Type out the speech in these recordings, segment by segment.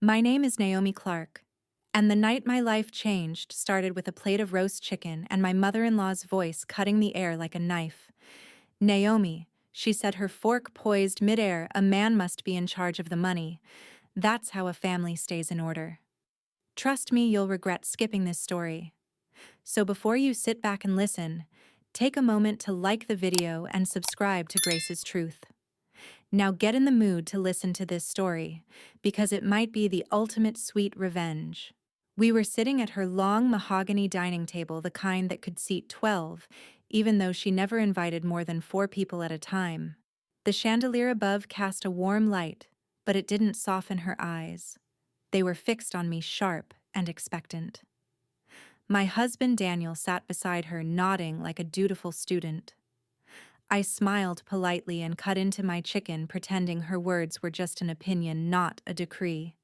My name is Naomi Clark, and the night my life changed started with a plate of roast chicken and my mother-in-law's voice cutting the air like a knife. Naomi, she said, her fork poised midair. A man must be in charge of the money. That's how a family stays in order. Trust me, you'll regret skipping this story. So before you sit back and listen, take a moment to like the video and subscribe to Grace's Truth. Now get in the mood to listen to this story, because it might be the ultimate sweet revenge. We were sitting at her long mahogany dining table, the kind that could seat 12, even though she never invited more than 4 people at a time. The chandelier above cast a warm light, but it didn't soften her eyes. They were fixed on me, sharp and expectant. My husband Daniel sat beside her, nodding like a dutiful student. I smiled politely and cut into my chicken, pretending her words were just an opinion, not a decree.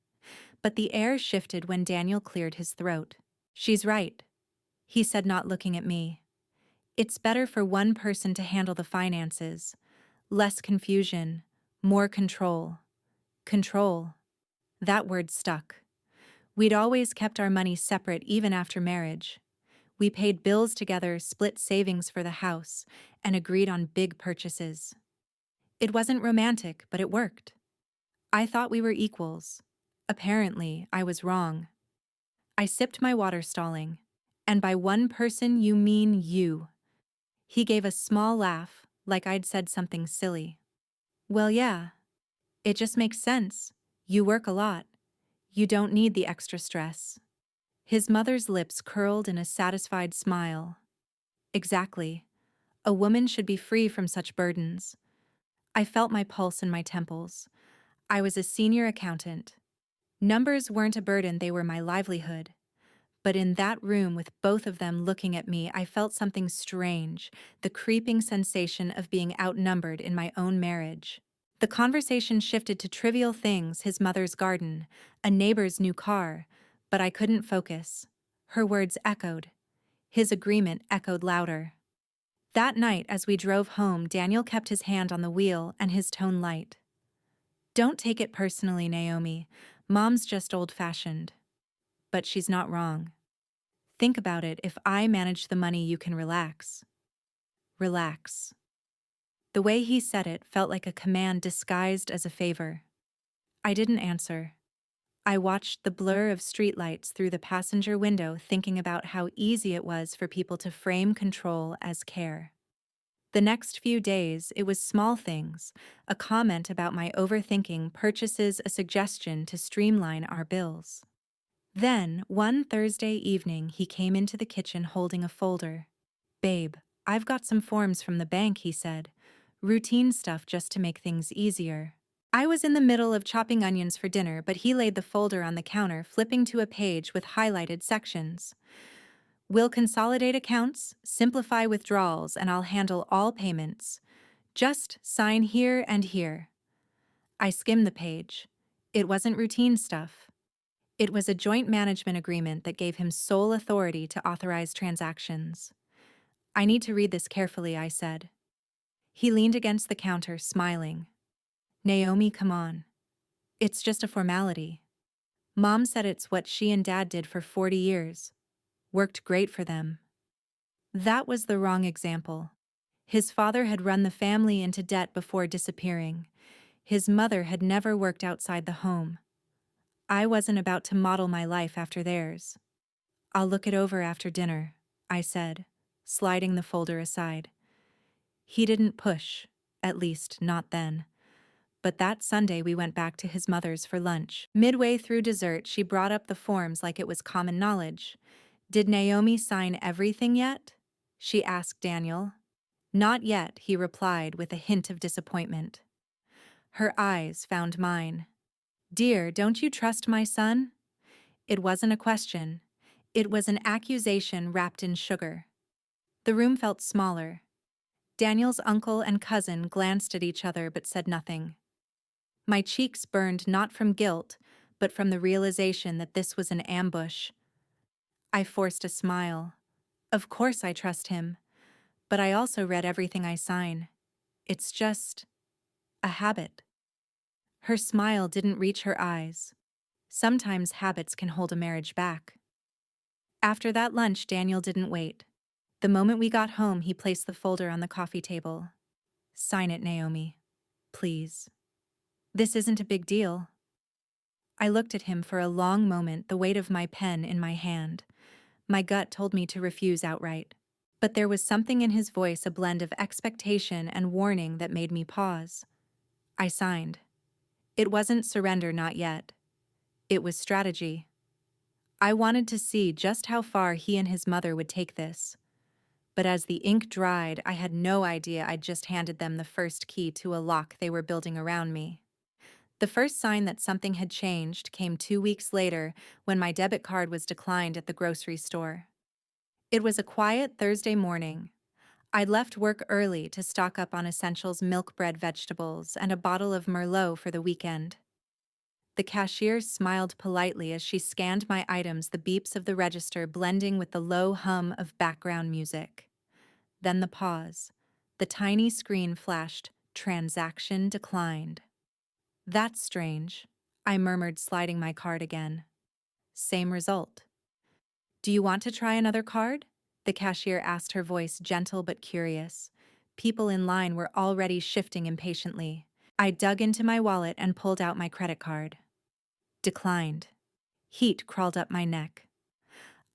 But the air shifted when Daniel cleared his throat. "She's right," he said, not looking at me. "It's better for one person to handle the finances. Less confusion, more control." Control. That word stuck. We'd always kept our money separate even after marriage. We paid bills together, split savings for the house, and agreed on big purchases. It wasn't romantic, but it worked. I thought we were equals. Apparently, I was wrong. I sipped my water, stalling. "And by one person, you mean you." He gave a small laugh, like I'd said something silly. "Well, yeah. It just makes sense. You work a lot. You don't need the extra stress." His mother's lips curled in a satisfied smile. "Exactly. A woman should be free from such burdens." I felt my pulse in my temples. I was a senior accountant. Numbers weren't a burden, they were my livelihood. But in that room with both of them looking at me, I felt something strange, the creeping sensation of being outnumbered in my own marriage. The conversation shifted to trivial things: his mother's garden, a neighbor's new car, but I couldn't focus. Her words echoed. His agreement echoed louder. That night, as we drove home, Daniel kept his hand on the wheel and his tone light. "Don't take it personally, Naomi. Mom's just old-fashioned. But she's not wrong. Think about it. If I manage the money, you can relax." Relax. The way he said it felt like a command disguised as a favor. I didn't answer. I watched the blur of streetlights through the passenger window, thinking about how easy it was for people to frame control as care. The next few days, it was small things: a comment about my overthinking purchases, a suggestion to streamline our bills. Then, one Thursday evening, he came into the kitchen holding a folder. "Babe, I've got some forms from the bank," he said. "Routine stuff just to make things easier." I was in the middle of chopping onions for dinner, but he laid the folder on the counter, flipping to a page with highlighted sections. "We'll consolidate accounts, simplify withdrawals, and I'll handle all payments. Just sign here and here." I skimmed the page. It wasn't routine stuff. It was a joint management agreement that gave him sole authority to authorize transactions. "I need to read this carefully," I said. He leaned against the counter, smiling. "Naomi, come on. It's just a formality. Mom said it's what she and Dad did for 40 years. Worked great for them." That was the wrong example. His father had run the family into debt before disappearing. His mother had never worked outside the home. I wasn't about to model my life after theirs. "I'll look it over after dinner," I said, sliding the folder aside. He didn't push, at least not then. But that Sunday we went back to his mother's for lunch. Midway through dessert, she brought up the forms like it was common knowledge. "Did Naomi sign everything yet?" she asked Daniel. "Not yet," he replied with a hint of disappointment. Her eyes found mine. "Dear, don't you trust my son?" It wasn't a question. It was an accusation wrapped in sugar. The room felt smaller. Daniel's uncle and cousin glanced at each other but said nothing. My cheeks burned, not from guilt, but from the realization that this was an ambush. I forced a smile. Of course I trust him, but I also read everything I sign. It's just a habit. Her smile didn't reach her eyes. Sometimes habits can hold a marriage back. After that lunch, Daniel didn't wait. The moment we got home, he placed the folder on the coffee table. Sign it, Naomi. Please. This isn't a big deal. I looked at him for a long moment, the weight of my pen in my hand. My gut told me to refuse outright. But there was something in his voice, a blend of expectation and warning, that made me pause. I signed. It wasn't surrender, not yet. It was strategy. I wanted to see just how far he and his mother would take this. But as the ink dried, I had no idea I'd just handed them the first key to a lock they were building around me. The first sign that something had changed came 2 weeks later when my debit card was declined at the grocery store. It was a quiet Thursday morning. I'd left work early to stock up on essentials, milk, bread, vegetables, and a bottle of Merlot for the weekend. The cashier smiled politely as she scanned my items, the beeps of the register blending with the low hum of background music. Then the pause. The tiny screen flashed, "Transaction declined." "That's strange," I murmured, sliding my card again. Same result. "Do you want to try another card?" the cashier asked, her voice gentle but curious. People in line were already shifting impatiently. I dug into my wallet and pulled out my credit card. Declined. Heat crawled up my neck.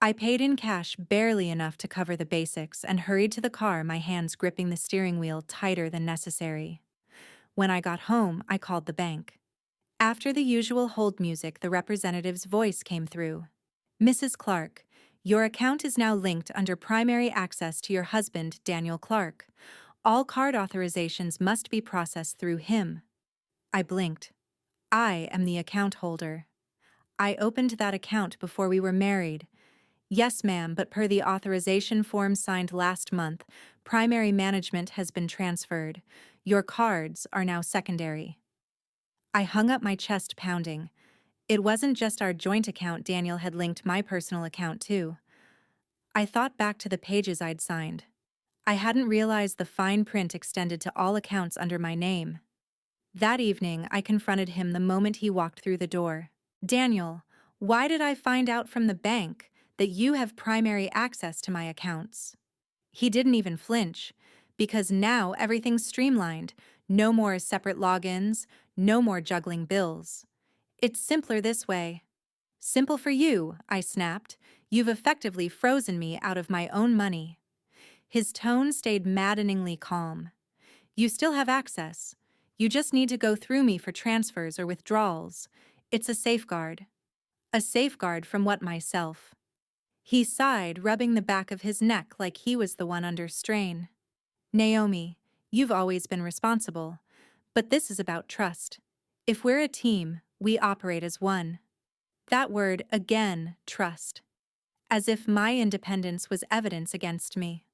I paid in cash, barely enough to cover the basics, and hurried to the car, my hands gripping the steering wheel tighter than necessary. When I got home, I called the bank. After the usual hold music, the representative's voice came through. "Mrs. Clark, your account is now linked under primary access to your husband, Daniel Clark. All card authorizations must be processed through him." I blinked. I am the account holder. I opened that account before we were married. "Yes, ma'am, but per the authorization form signed last month, primary management has been transferred. Your cards are now secondary." I hung up, my chest pounding. It wasn't just our joint account, Daniel had linked my personal account too. I thought back to the pages I'd signed. I hadn't realized the fine print extended to all accounts under my name. That evening, I confronted him the moment he walked through the door. "Daniel, why did I find out from the bank that you have primary access to my accounts?" He didn't even flinch, because now everything's streamlined. No more separate logins, no more juggling bills. "It's simpler this way." "Simple for you," I snapped. "You've effectively frozen me out of my own money." His tone stayed maddeningly calm. "You still have access. You just need to go through me for transfers or withdrawals. It's a safeguard." A safeguard from what? Myself. He sighed, rubbing the back of his neck like he was the one under strain. "Naomi, you've always been responsible. But this is about trust. If we're a team, we operate as one." That word again, trust. As if my independence was evidence against me.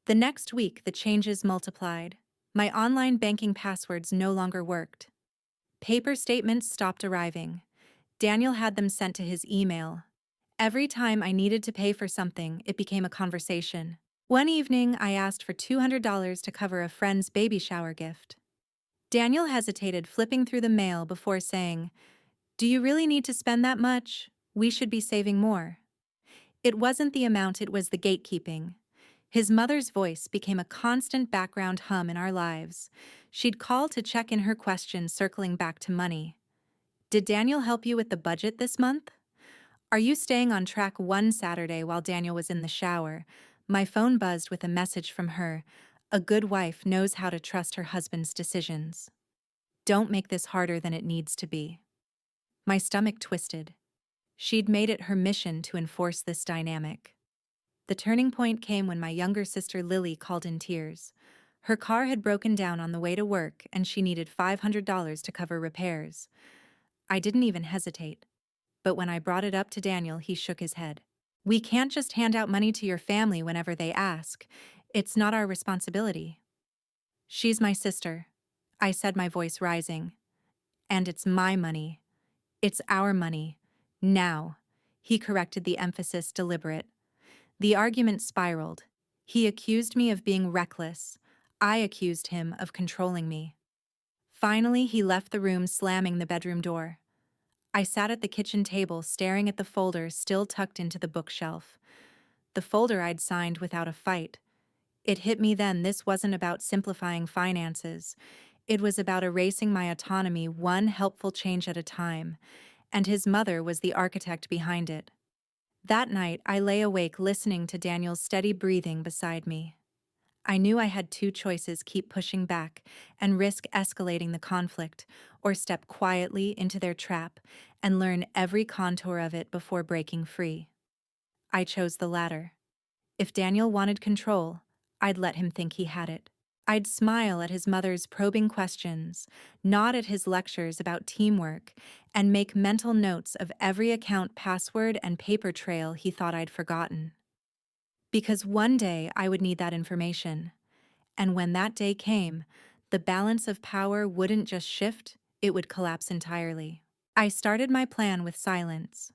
The next week, the changes multiplied. My online banking passwords no longer worked. Paper statements stopped arriving. Daniel had them sent to his email. Every time I needed to pay for something, it became a conversation. One evening, I asked for $200 to cover a friend's baby shower gift. Daniel hesitated, flipping through the mail before saying, "Do you really need to spend that much? We should be saving more." It wasn't the amount, it was the gatekeeping. His mother's voice became a constant background hum in our lives. She'd call to check in, her questions circling back to money. "Did Daniel help you with the budget this month?" "Are you staying on track?" One Saturday, while Daniel was in the shower, my phone buzzed with a message from her. "A good wife knows how to trust her husband's decisions. Don't make this harder than it needs to be." My stomach twisted. She'd made it her mission to enforce this dynamic. The turning point came when my younger sister Lily called in tears. Her car had broken down on the way to work, and she needed $500 to cover repairs. I didn't even hesitate. But when I brought it up to Daniel, he shook his head. "We can't just hand out money to your family whenever they ask. It's not our responsibility." "She's my sister," I said, my voice rising. "And it's my money. It's our money. Now." He corrected, the emphasis deliberate. The argument spiraled. He accused me of being reckless. I accused him of controlling me. Finally, he left the room, slamming the bedroom door. I sat at the kitchen table staring at the folder still tucked into the bookshelf. The folder I'd signed without a fight. It hit me then this wasn't about simplifying finances. It was about erasing my autonomy one helpful change at a time, and his mother was the architect behind it. That night, I lay awake listening to Daniel's steady breathing beside me. I knew I had two choices: keep pushing back and risk escalating the conflict, or step quietly into their trap and learn every contour of it before breaking free. I chose the latter. If Daniel wanted control, I'd let him think he had it. I'd smile at his mother's probing questions, nod at his lectures about teamwork, and make mental notes of every account password and paper trail he thought I'd forgotten. Because one day I would need that information. And when that day came, the balance of power wouldn't just shift, it would collapse entirely. I started my plan with silence.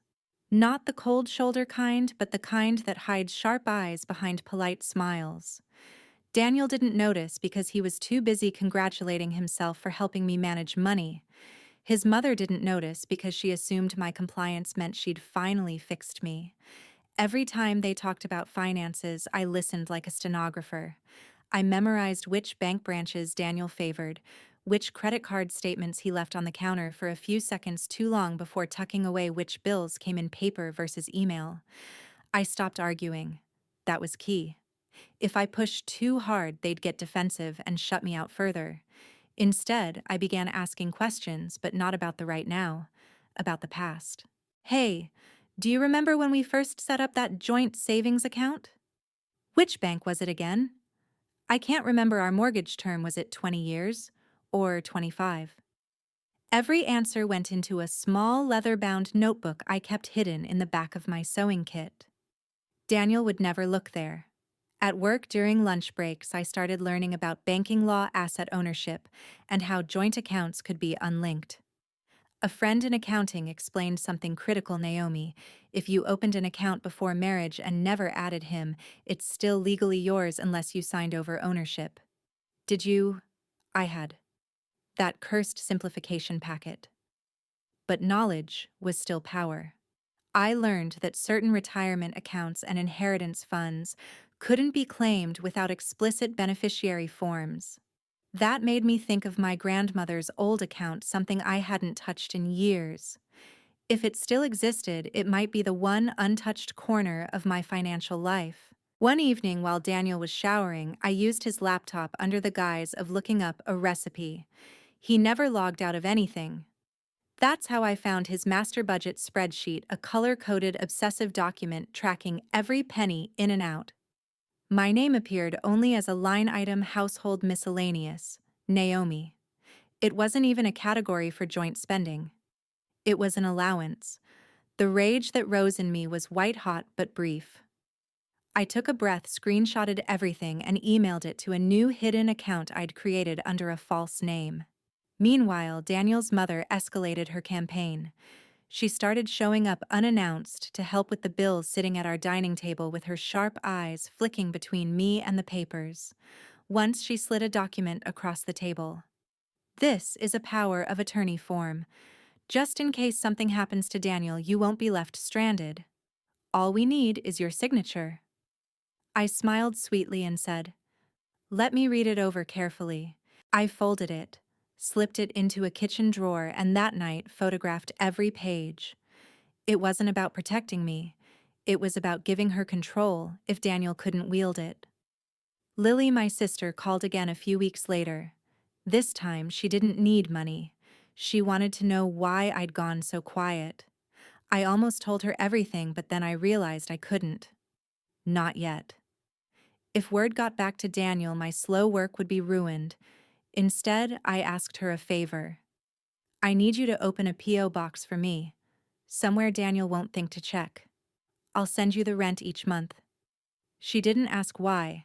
Not the cold shoulder kind, but the kind that hides sharp eyes behind polite smiles. Daniel didn't notice because he was too busy congratulating himself for helping me manage money. His mother didn't notice because she assumed my compliance meant she'd finally fixed me. Every time they talked about finances, I listened like a stenographer. I memorized which bank branches Daniel favored, which credit card statements he left on the counter for a few seconds too long before tucking away which bills came in paper versus email. I stopped arguing. That was key. If I pushed too hard, they'd get defensive and shut me out further. Instead, I began asking questions, but not about the right now, about the past. Hey, do you remember when we first set up that joint savings account? Which bank was it again? I can't remember our mortgage term. Was it 20 years? Or 25? Every answer went into a small leather-bound notebook I kept hidden in the back of my sewing kit. Daniel would never look there. At work during lunch breaks, I started learning about banking law, asset ownership, and how joint accounts could be unlinked. A friend in accounting explained something critical, Naomi. If you opened an account before marriage and never added him, it's still legally yours unless you signed over ownership. Did you? I had. That cursed simplification packet. But knowledge was still power. I learned that certain retirement accounts and inheritance funds couldn't be claimed without explicit beneficiary forms. That made me think of my grandmother's old account, something I hadn't touched in years. If it still existed, it might be the one untouched corner of my financial life. One evening while Daniel was showering, I used his laptop under the guise of looking up a recipe. He never logged out of anything. That's how I found his master budget spreadsheet, a color-coded obsessive document tracking every penny in and out. My name appeared only as a line item: household miscellaneous, Naomi. It wasn't even a category for joint spending. It was an allowance. The rage that rose in me was white-hot but brief. I took a breath, screenshotted everything, and emailed it to a new hidden account I'd created under a false name. Meanwhile, Daniel's mother escalated her campaign. She started showing up unannounced to help with the bills, sitting at our dining table with her sharp eyes flicking between me and the papers. Once she slid a document across the table. This is a power of attorney form. Just in case something happens to Daniel, you won't be left stranded. All we need is your signature. I smiled sweetly and said, "Let me read it over carefully." I folded it, slipped it into a kitchen drawer, and that night photographed every page. It wasn't about protecting me. It was about giving her control if Daniel couldn't wield it. Lily, my sister, called again a few weeks later. This time, she didn't need money. She wanted to know why I'd gone so quiet. I almost told her everything, but then I realized I couldn't. Not yet. If word got back to Daniel, my slow work would be ruined. Instead, I asked her a favor. I need you to open a P.O. box for me, somewhere Daniel won't think to check. I'll send you the rent each month. She didn't ask why.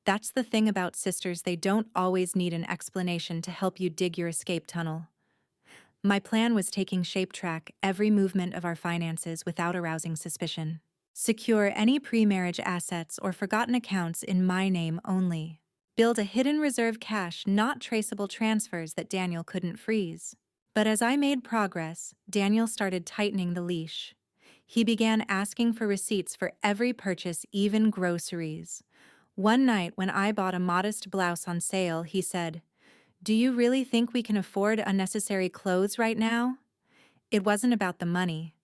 That's the thing about sisters, they don't always need an explanation to help you dig your escape tunnel. My plan was taking shape, track every movement of our finances without arousing suspicion. Secure any pre-marriage assets or forgotten accounts in my name only. Build a hidden reserve cache, not traceable transfers that Daniel couldn't freeze. But as I made progress, Daniel started tightening the leash. He began asking for receipts for every purchase, even groceries. One night, when I bought a modest blouse on sale, he said, "Do you really think we can afford unnecessary clothes right now?" It wasn't about the money.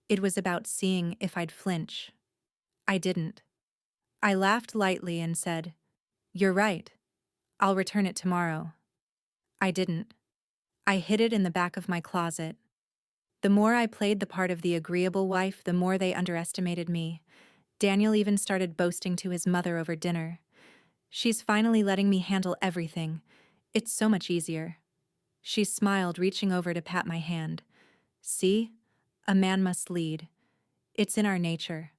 It was about seeing if I'd flinch. I didn't. I laughed lightly and said, "You're right. I'll return it tomorrow." I didn't. I hid it in the back of my closet. The more I played the part of the agreeable wife, the more they underestimated me. Daniel even started boasting to his mother over dinner. "She's finally letting me handle everything. It's so much easier." She smiled, reaching over to pat my hand. "See? A man must lead. It's in our nature."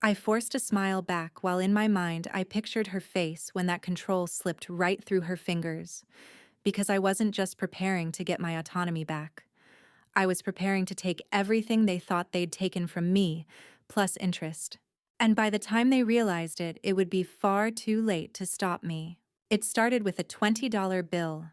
I forced a smile back while in my mind I pictured her face when that control slipped right through her fingers, because I wasn't just preparing to get my autonomy back. I was preparing to take everything they thought they'd taken from me, plus interest. And by the time they realized it, it would be far too late to stop me. It started with a $20 bill.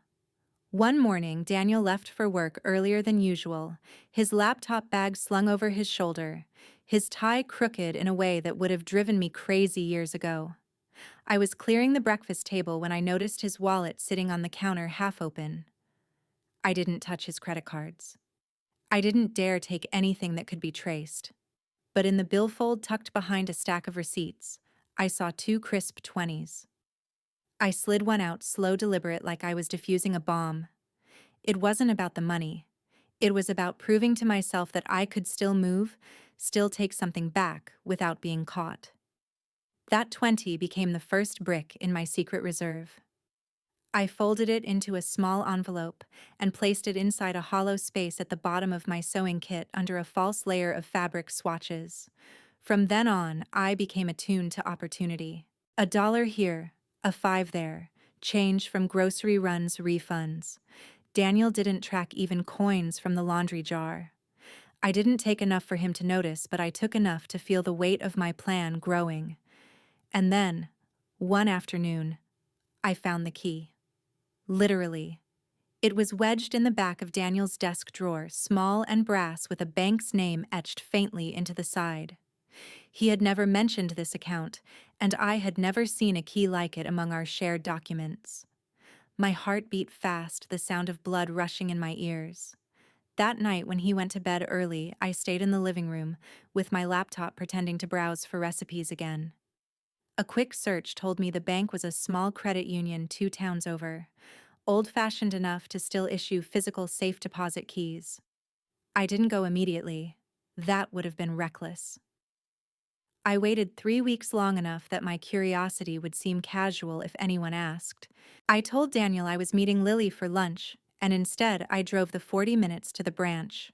One morning, Daniel left for work earlier than usual, his laptop bag slung over his shoulder, his tie crooked in a way that would have driven me crazy years ago. I was clearing the breakfast table when I noticed his wallet sitting on the counter half open. I didn't touch his credit cards. I didn't dare take anything that could be traced. But in the billfold tucked behind a stack of receipts, I saw two crisp 20s. I slid one out, slow, deliberate, like I was defusing a bomb. It wasn't about the money. It was about proving to myself that I could still move, still take something back without being caught. That 20 became the first brick in my secret reserve. I folded it into a small envelope and placed it inside a hollow space at the bottom of my sewing kit under a false layer of fabric swatches. From then on, I became attuned to opportunity. $1 here, a 5 there, change from grocery runs, refunds. Daniel didn't track even coins from the laundry jar. I didn't take enough for him to notice, but I took enough to feel the weight of my plan growing. And then, one afternoon, I found the key. Literally. It was wedged in the back of Daniel's desk drawer, small and brass with a bank's name etched faintly into the side. He had never mentioned this account, and I had never seen a key like it among our shared documents. My heart beat fast, the sound of blood rushing in my ears. That night, when he went to bed early, I stayed in the living room, with my laptop pretending to browse for recipes again. A quick search told me the bank was a small credit union 2 towns over, old-fashioned enough to still issue physical safe deposit keys. I didn't go immediately. That would have been reckless. I waited 3 weeks, long enough that my curiosity would seem casual if anyone asked. I told Daniel I was meeting Lily for lunch, and instead I drove the 40 minutes to the branch.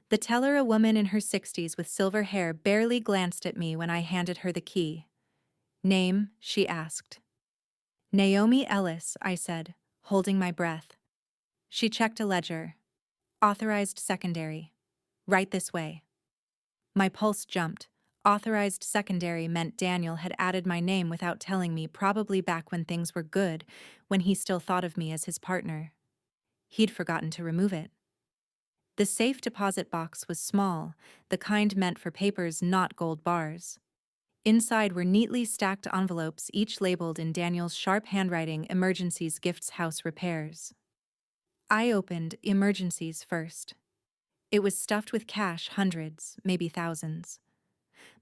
The teller, a woman in her 60s with silver hair, barely glanced at me when I handed her the key. "Name?" she asked. "Naomi Ellis," I said, holding my breath. She checked a ledger. "Authorized secondary. Right this way." My pulse jumped. Authorized secondary meant Daniel had added my name without telling me, probably back when things were good, when he still thought of me as his partner. He'd forgotten to remove it. The safe deposit box was small, the kind meant for papers, not gold bars. Inside were neatly stacked envelopes, each labeled in Daniel's sharp handwriting, "Emergencies, gifts, house repairs." I opened "Emergencies" first. It was stuffed with cash, hundreds, maybe thousands.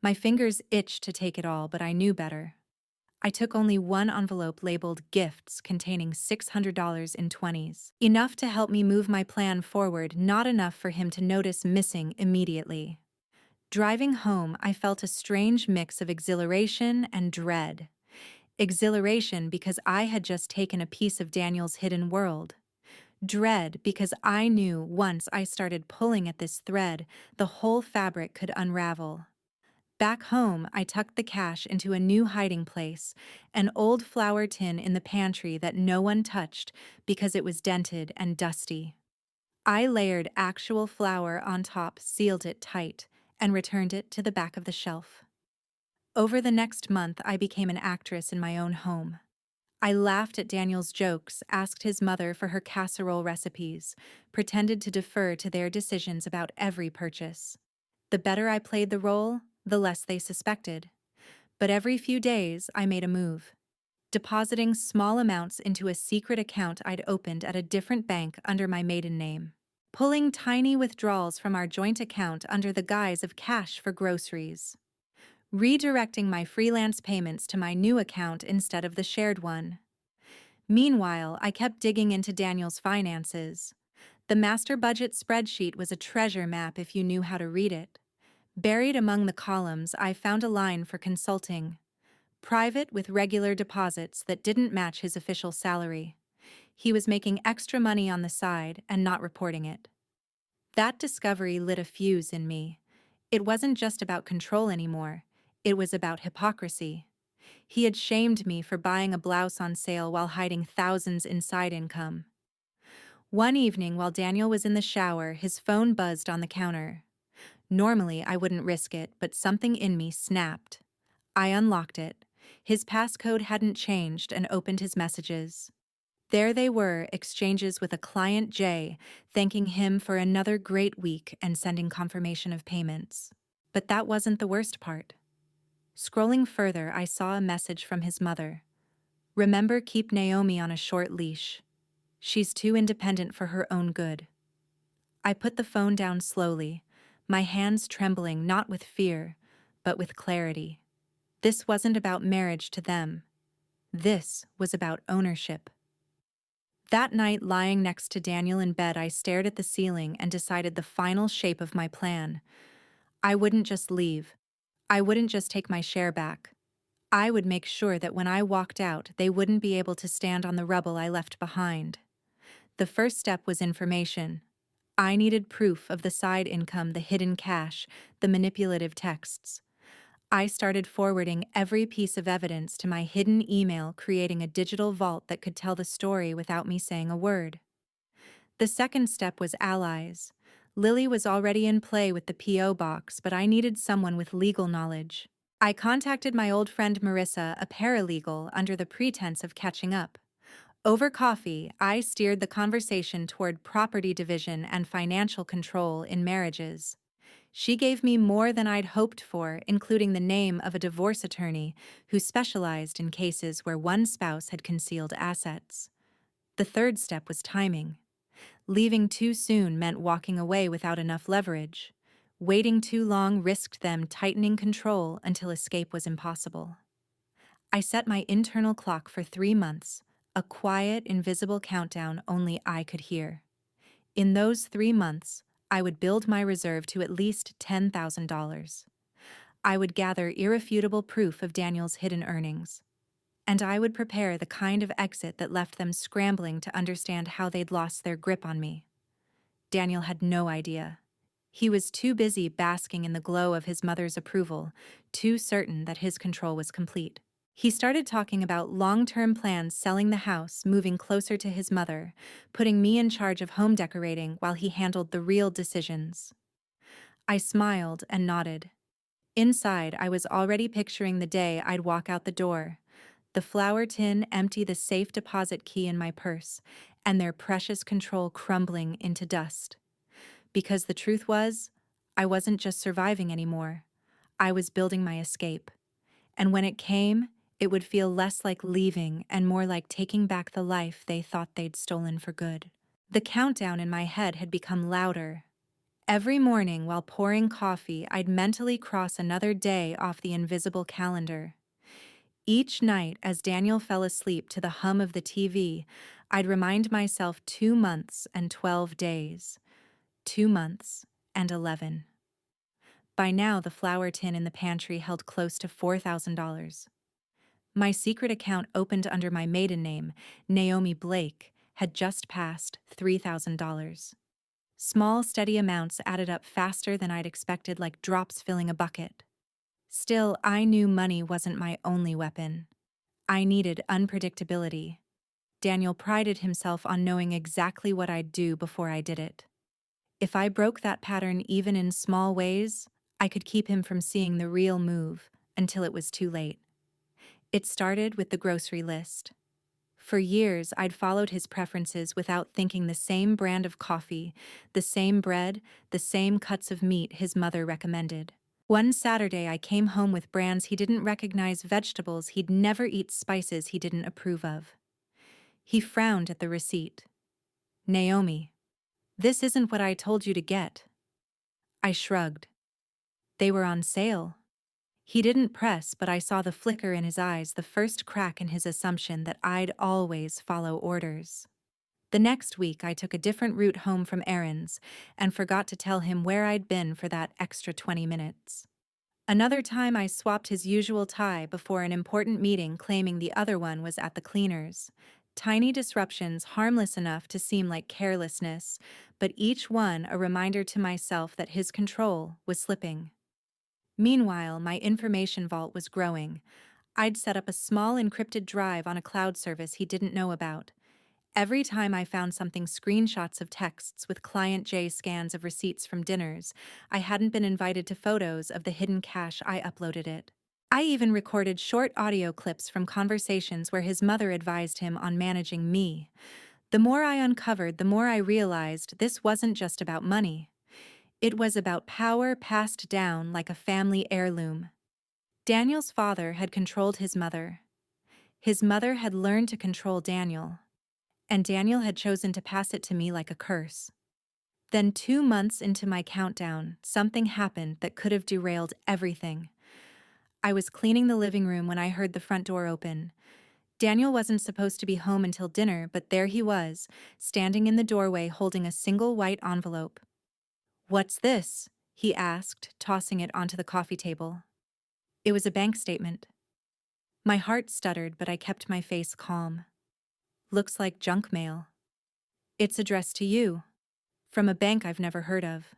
My fingers itched to take it all, but I knew better. I took only one envelope labeled "Gifts," containing $600 in 20s. Enough to help me move my plan forward, not enough for him to notice missing immediately. Driving home, I felt a strange mix of exhilaration and dread. Exhilaration because I had just taken a piece of Daniel's hidden world. Dread because I knew once I started pulling at this thread, the whole fabric could unravel. Back home, I tucked the cash into a new hiding place, an old flour tin in the pantry that no one touched because it was dented and dusty. I layered actual flour on top, sealed it tight, and returned it to the back of the shelf. Over the next month, I became an actress in my own home. I laughed at Daniel's jokes, asked his mother for her casserole recipes, pretended to defer to their decisions about every purchase. The better I played the role, the less they suspected. But every few days, I made a move, depositing small amounts into a secret account I'd opened at a different bank under my maiden name, pulling tiny withdrawals from our joint account under the guise of cash for groceries, redirecting my freelance payments to my new account instead of the shared one. Meanwhile, I kept digging into Daniel's finances. The master budget spreadsheet was a treasure map if you knew how to read it. Buried among the columns, I found a line for consulting, private with regular deposits that didn't match his official salary. He was making extra money on the side and not reporting it. That discovery lit a fuse in me. It wasn't just about control anymore. It was about hypocrisy. He had shamed me for buying a blouse on sale while hiding thousands in side income. One evening while Daniel was in the shower, his phone buzzed on the counter. Normally, I wouldn't risk it, but something in me snapped. I unlocked it. His passcode hadn't changed and opened his messages. There they were, exchanges with a client J, thanking him for another great week and sending confirmation of payments. But that wasn't the worst part. Scrolling further, I saw a message from his mother. Remember, keep Naomi on a short leash. She's too independent for her own good. I put the phone down slowly, my hands trembling not with fear, but with clarity. This wasn't about marriage to them. This was about ownership. That night, lying next to Daniel in bed, I stared at the ceiling and decided the final shape of my plan. I wouldn't just leave. I wouldn't just take my share back. I would make sure that when I walked out, they wouldn't be able to stand on the rubble I left behind. The first step was information. I needed proof of the side income, the hidden cash, the manipulative texts. I started forwarding every piece of evidence to my hidden email, creating a digital vault that could tell the story without me saying a word. The second step was allies. Lily was already in play with the P.O. box, but I needed someone with legal knowledge. I contacted my old friend Marissa, a paralegal, under the pretense of catching up. Over coffee, I steered the conversation toward property division and financial control in marriages. She gave me more than I'd hoped for, including the name of a divorce attorney who specialized in cases where one spouse had concealed assets. The third step was timing. Leaving too soon meant walking away without enough leverage. Waiting too long risked them tightening control until escape was impossible. I set my internal clock for 3 months, a quiet, invisible countdown only I could hear. In those 3 months, I would build my reserve to at least $10,000. I would gather irrefutable proof of Daniel's hidden earnings. And I would prepare the kind of exit that left them scrambling to understand how they'd lost their grip on me. Daniel had no idea. He was too busy basking in the glow of his mother's approval, too certain that his control was complete. He started talking about long-term plans, selling the house, moving closer to his mother, putting me in charge of home decorating while he handled the real decisions. I smiled and nodded. Inside, I was already picturing the day I'd walk out the door, the flour tin empty, the safe deposit key in my purse, and their precious control crumbling into dust. Because the truth was, I wasn't just surviving anymore. I was building my escape. And when it came, it would feel less like leaving and more like taking back the life they thought they'd stolen for good. The countdown in my head had become louder. Every morning while pouring coffee, I'd mentally cross another day off the invisible calendar. Each night, as Daniel fell asleep to the hum of the TV, I'd remind myself 2 months and 12 days. 2 months and 11. By now, the flour tin in the pantry held close to $4,000. My secret account opened under my maiden name, Naomi Blake, had just passed $3,000. Small, steady amounts added up faster than I'd expected, like drops filling a bucket. Still, I knew money wasn't my only weapon. I needed unpredictability. Daniel prided himself on knowing exactly what I'd do before I did it. If I broke that pattern even in small ways, I could keep him from seeing the real move until it was too late. It started with the grocery list. For years, I'd followed his preferences without thinking the same brand of coffee, the same bread, the same cuts of meat his mother recommended. One Saturday, I came home with brands he didn't recognize, vegetables he'd never eat, spices he didn't approve of. He frowned at the receipt. "Naomi, this isn't what I told you to get." I shrugged. "They were on sale." He didn't press, but I saw the flicker in his eyes, the first crack in his assumption that I'd always follow orders. The next week, I took a different route home from errands and forgot to tell him where I'd been for that extra 20 minutes. Another time, I swapped his usual tie before an important meeting, claiming the other one was at the cleaners. Tiny disruptions, harmless enough to seem like carelessness, but each one a reminder to myself that his control was slipping. Meanwhile, my information vault was growing. I'd set up a small encrypted drive on a cloud service he didn't know about. Every time I found something, screenshots of texts with Client J scans of receipts from dinners I hadn't been invited to, photos of the hidden cache, I uploaded it. I even recorded short audio clips from conversations where his mother advised him on managing me. The more I uncovered, the more I realized this wasn't just about money. It was about power passed down like a family heirloom. Daniel's father had controlled his mother. His mother had learned to control Daniel. And Daniel had chosen to pass it to me like a curse. Then 2 months into my countdown, something happened that could have derailed everything. I was cleaning the living room when I heard the front door open. Daniel wasn't supposed to be home until dinner, but there he was, standing in the doorway holding a single white envelope. "What's this?" he asked, tossing it onto the coffee table. It was a bank statement. My heart stuttered, but I kept my face calm. "Looks like junk mail." "It's addressed to you. From a bank I've never heard of."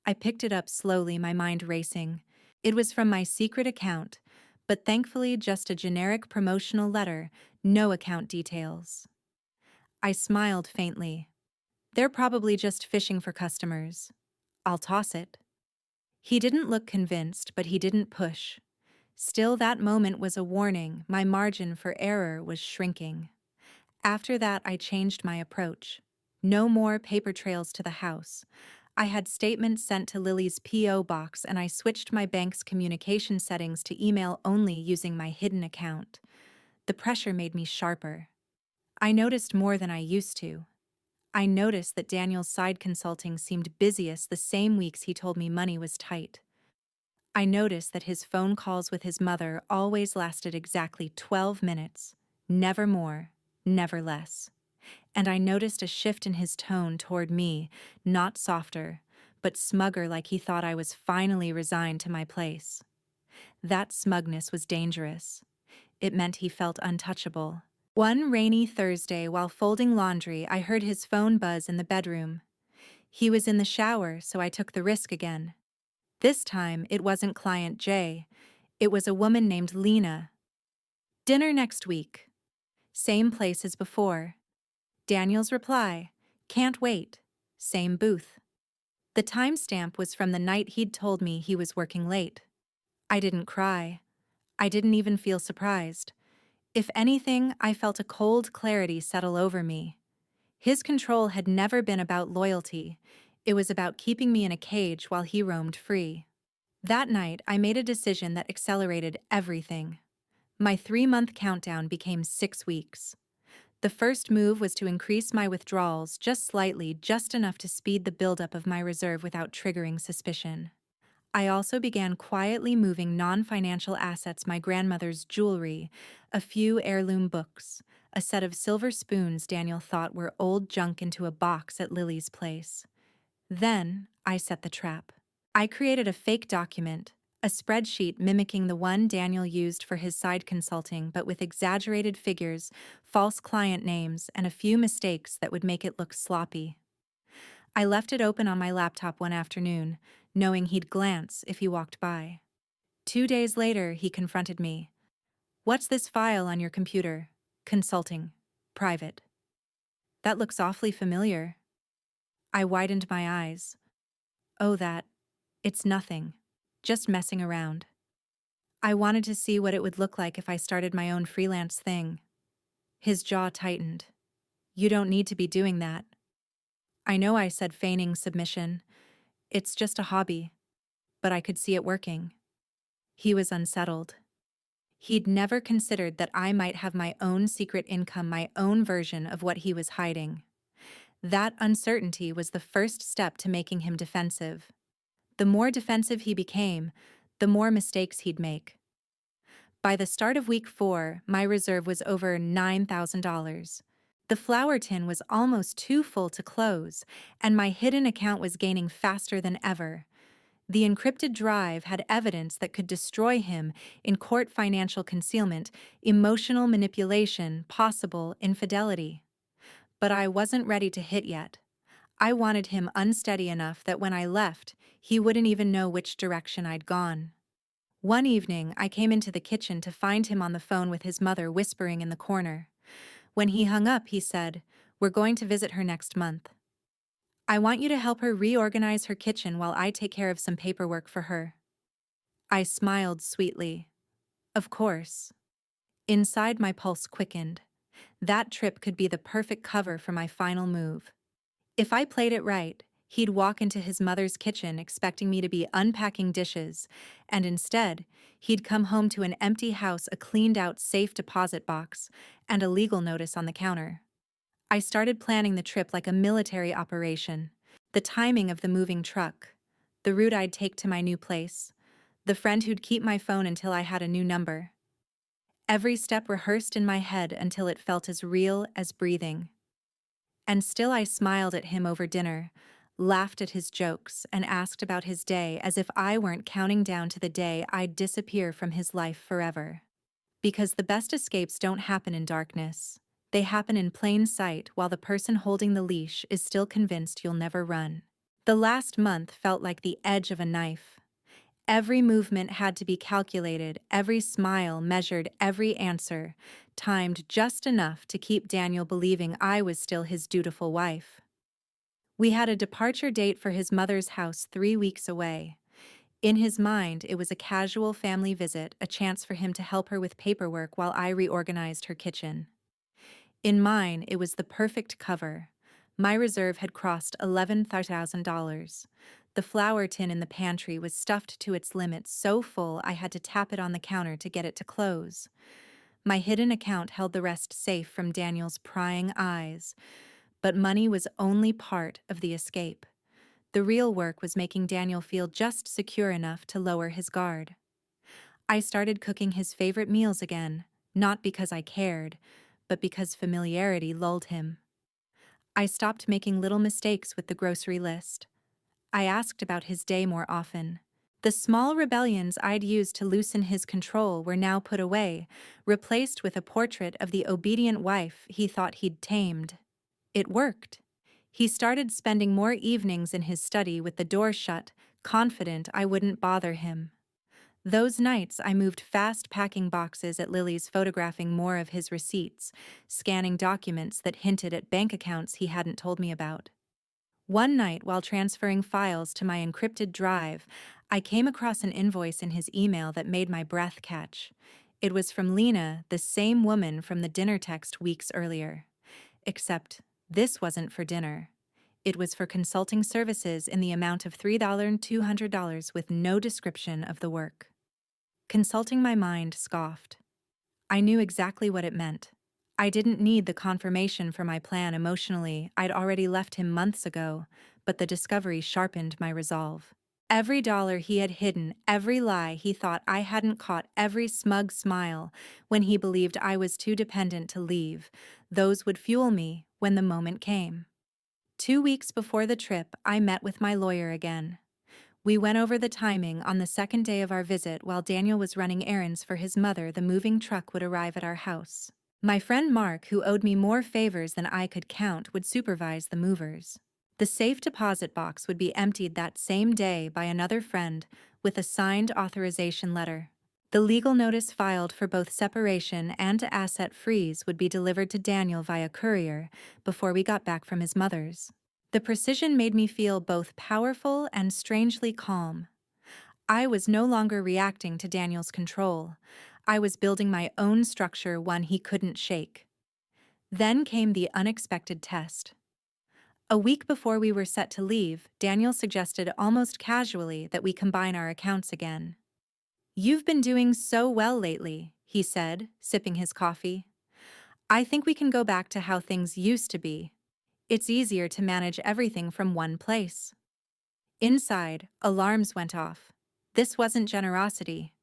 I picked it up slowly, my mind racing. It was from my secret account, but thankfully just a generic promotional letter, no account details. I smiled faintly. They're probably just fishing for customers. I'll toss it. He didn't look convinced, but he didn't push. Still, that moment was a warning. My margin for error was shrinking. After that, I changed my approach. No more paper trails to the house. I had statements sent to Lily's P.O. box, and I switched my bank's communication settings to email only using my hidden account. The pressure made me sharper. I noticed more than I used to. I noticed that Daniel's side consulting seemed busiest the same weeks he told me money was tight. I noticed that his phone calls with his mother always lasted exactly 12 minutes, never more, never less. And I noticed a shift in his tone toward me, not softer, but smugger, like he thought I was finally resigned to my place. That smugness was dangerous. It meant he felt untouchable. One rainy Thursday, while folding laundry, I heard his phone buzz in the bedroom. He was in the shower, so I took the risk again. This time, it wasn't Client J. It was a woman named Lena. "Dinner next week." Same place as before. Daniel's reply, "Can't wait." Same booth. The timestamp was from the night he'd told me he was working late. I didn't cry. I didn't even feel surprised. If anything, I felt a cold clarity settle over me. His control had never been about loyalty. It was about keeping me in a cage while he roamed free. That night, I made a decision that accelerated everything. My 3-month countdown became 6 weeks. The first move was to increase my withdrawals just slightly, just enough to speed the buildup of my reserve without triggering suspicion. I also began quietly moving non-financial assets, my grandmother's jewelry, a few heirloom books, a set of silver spoons Daniel thought were old junk, into a box at Lily's place. Then, I set the trap. I created a fake document, a spreadsheet mimicking the one Daniel used for his side consulting, but with exaggerated figures, false client names, and a few mistakes that would make it look sloppy. I left it open on my laptop one afternoon, knowing he'd glance if he walked by. 2 days later, he confronted me. "What's this file on your computer?" "Consulting. Private." "That looks awfully familiar." I widened my eyes. "Oh, that. It's nothing. Just messing around." I wanted to see what it would look like if I started my own freelance thing. His jaw tightened. You don't need to be doing that. I know, I said, feigning submission. It's just a hobby. But I could see it working. He was unsettled. He'd never considered that I might have my own secret income, my own version of what he was hiding. That uncertainty was the first step to making him defensive. The more defensive he became, the more mistakes he'd make. By the start of week 4, my reserve was over $9,000. The flour tin was almost too full to close, and my hidden account was gaining faster than ever. The encrypted drive had evidence that could destroy him in court: financial concealment, emotional manipulation, possible infidelity. But I wasn't ready to hit yet. I wanted him unsteady enough that when I left, he wouldn't even know which direction I'd gone. One evening, I came into the kitchen to find him on the phone with his mother, whispering in the corner. When he hung up, he said, "We're going to visit her next month. I want you to help her reorganize her kitchen while I take care of some paperwork for her." I smiled sweetly. Of course. Inside, my pulse quickened. That trip could be the perfect cover for my final move. If I played it right, he'd walk into his mother's kitchen expecting me to be unpacking dishes, and instead, he'd come home to an empty house, a cleaned-out safe deposit box, and a legal notice on the counter. I started planning the trip like a military operation. The timing of the moving truck, the route I'd take to my new place, the friend who'd keep my phone until I had a new number. Every step rehearsed in my head until it felt as real as breathing. And still I smiled at him over dinner, laughed at his jokes, and asked about his day as if I weren't counting down to the day I'd disappear from his life forever. Because the best escapes don't happen in darkness. They happen in plain sight while the person holding the leash is still convinced you'll never run. The last month felt like the edge of a knife. Every movement had to be calculated, every smile measured, every answer timed just enough to keep Daniel believing I was still his dutiful wife. We had a departure date for his mother's house 3 weeks away. In his mind, it was a casual family visit, a chance for him to help her with paperwork while I reorganized her kitchen. In mine, it was the perfect cover. My reserve had crossed $11,000. The flour tin in the pantry was stuffed to its limit, so full I had to tap it on the counter to get it to close. My hidden account held the rest safe from Daniel's prying eyes. But money was only part of the escape. The real work was making Daniel feel just secure enough to lower his guard. I started cooking his favorite meals again, not because I cared, but because familiarity lulled him. I stopped making little mistakes with the grocery list. I asked about his day more often. The small rebellions I'd used to loosen his control were now put away, replaced with a portrait of the obedient wife he thought he'd tamed. It worked. He started spending more evenings in his study with the door shut, confident I wouldn't bother him. Those nights I moved fast packing boxes at Lily's, photographing more of his receipts, scanning documents that hinted at bank accounts he hadn't told me about. One night, while transferring files to my encrypted drive, I came across an invoice in his email that made my breath catch. It was from Lena, the same woman from the dinner text weeks earlier. Except this wasn't for dinner. It was for consulting services in the amount of $3,200 with no description of the work. Consulting, my mind scoffed. I knew exactly what it meant. I didn't need the confirmation for my plan emotionally. I'd already left him months ago, but the discovery sharpened my resolve. Every dollar he had hidden, every lie he thought I hadn't caught, every smug smile when he believed I was too dependent to leave, those would fuel me when the moment came. 2 weeks before the trip, I met with my lawyer again. We went over the timing. On the second day of our visit, while Daniel was running errands for his mother, the moving truck would arrive at our house. My friend Mark, who owed me more favors than I could count, would supervise the movers. The safe deposit box would be emptied that same day by another friend with a signed authorization letter. The legal notice filed for both separation and asset freeze would be delivered to Daniel via courier before we got back from his mother's. The precision made me feel both powerful and strangely calm. I was no longer reacting to Daniel's control. I was building my own structure, one he couldn't shake. Then came the unexpected test. A week before we were set to leave, Daniel suggested almost casually that we combine our accounts again. "You've been doing so well lately," he said, sipping his coffee. "I think we can go back to how things used to be. It's easier to manage everything from one place." Inside, alarms went off. This wasn't generosity.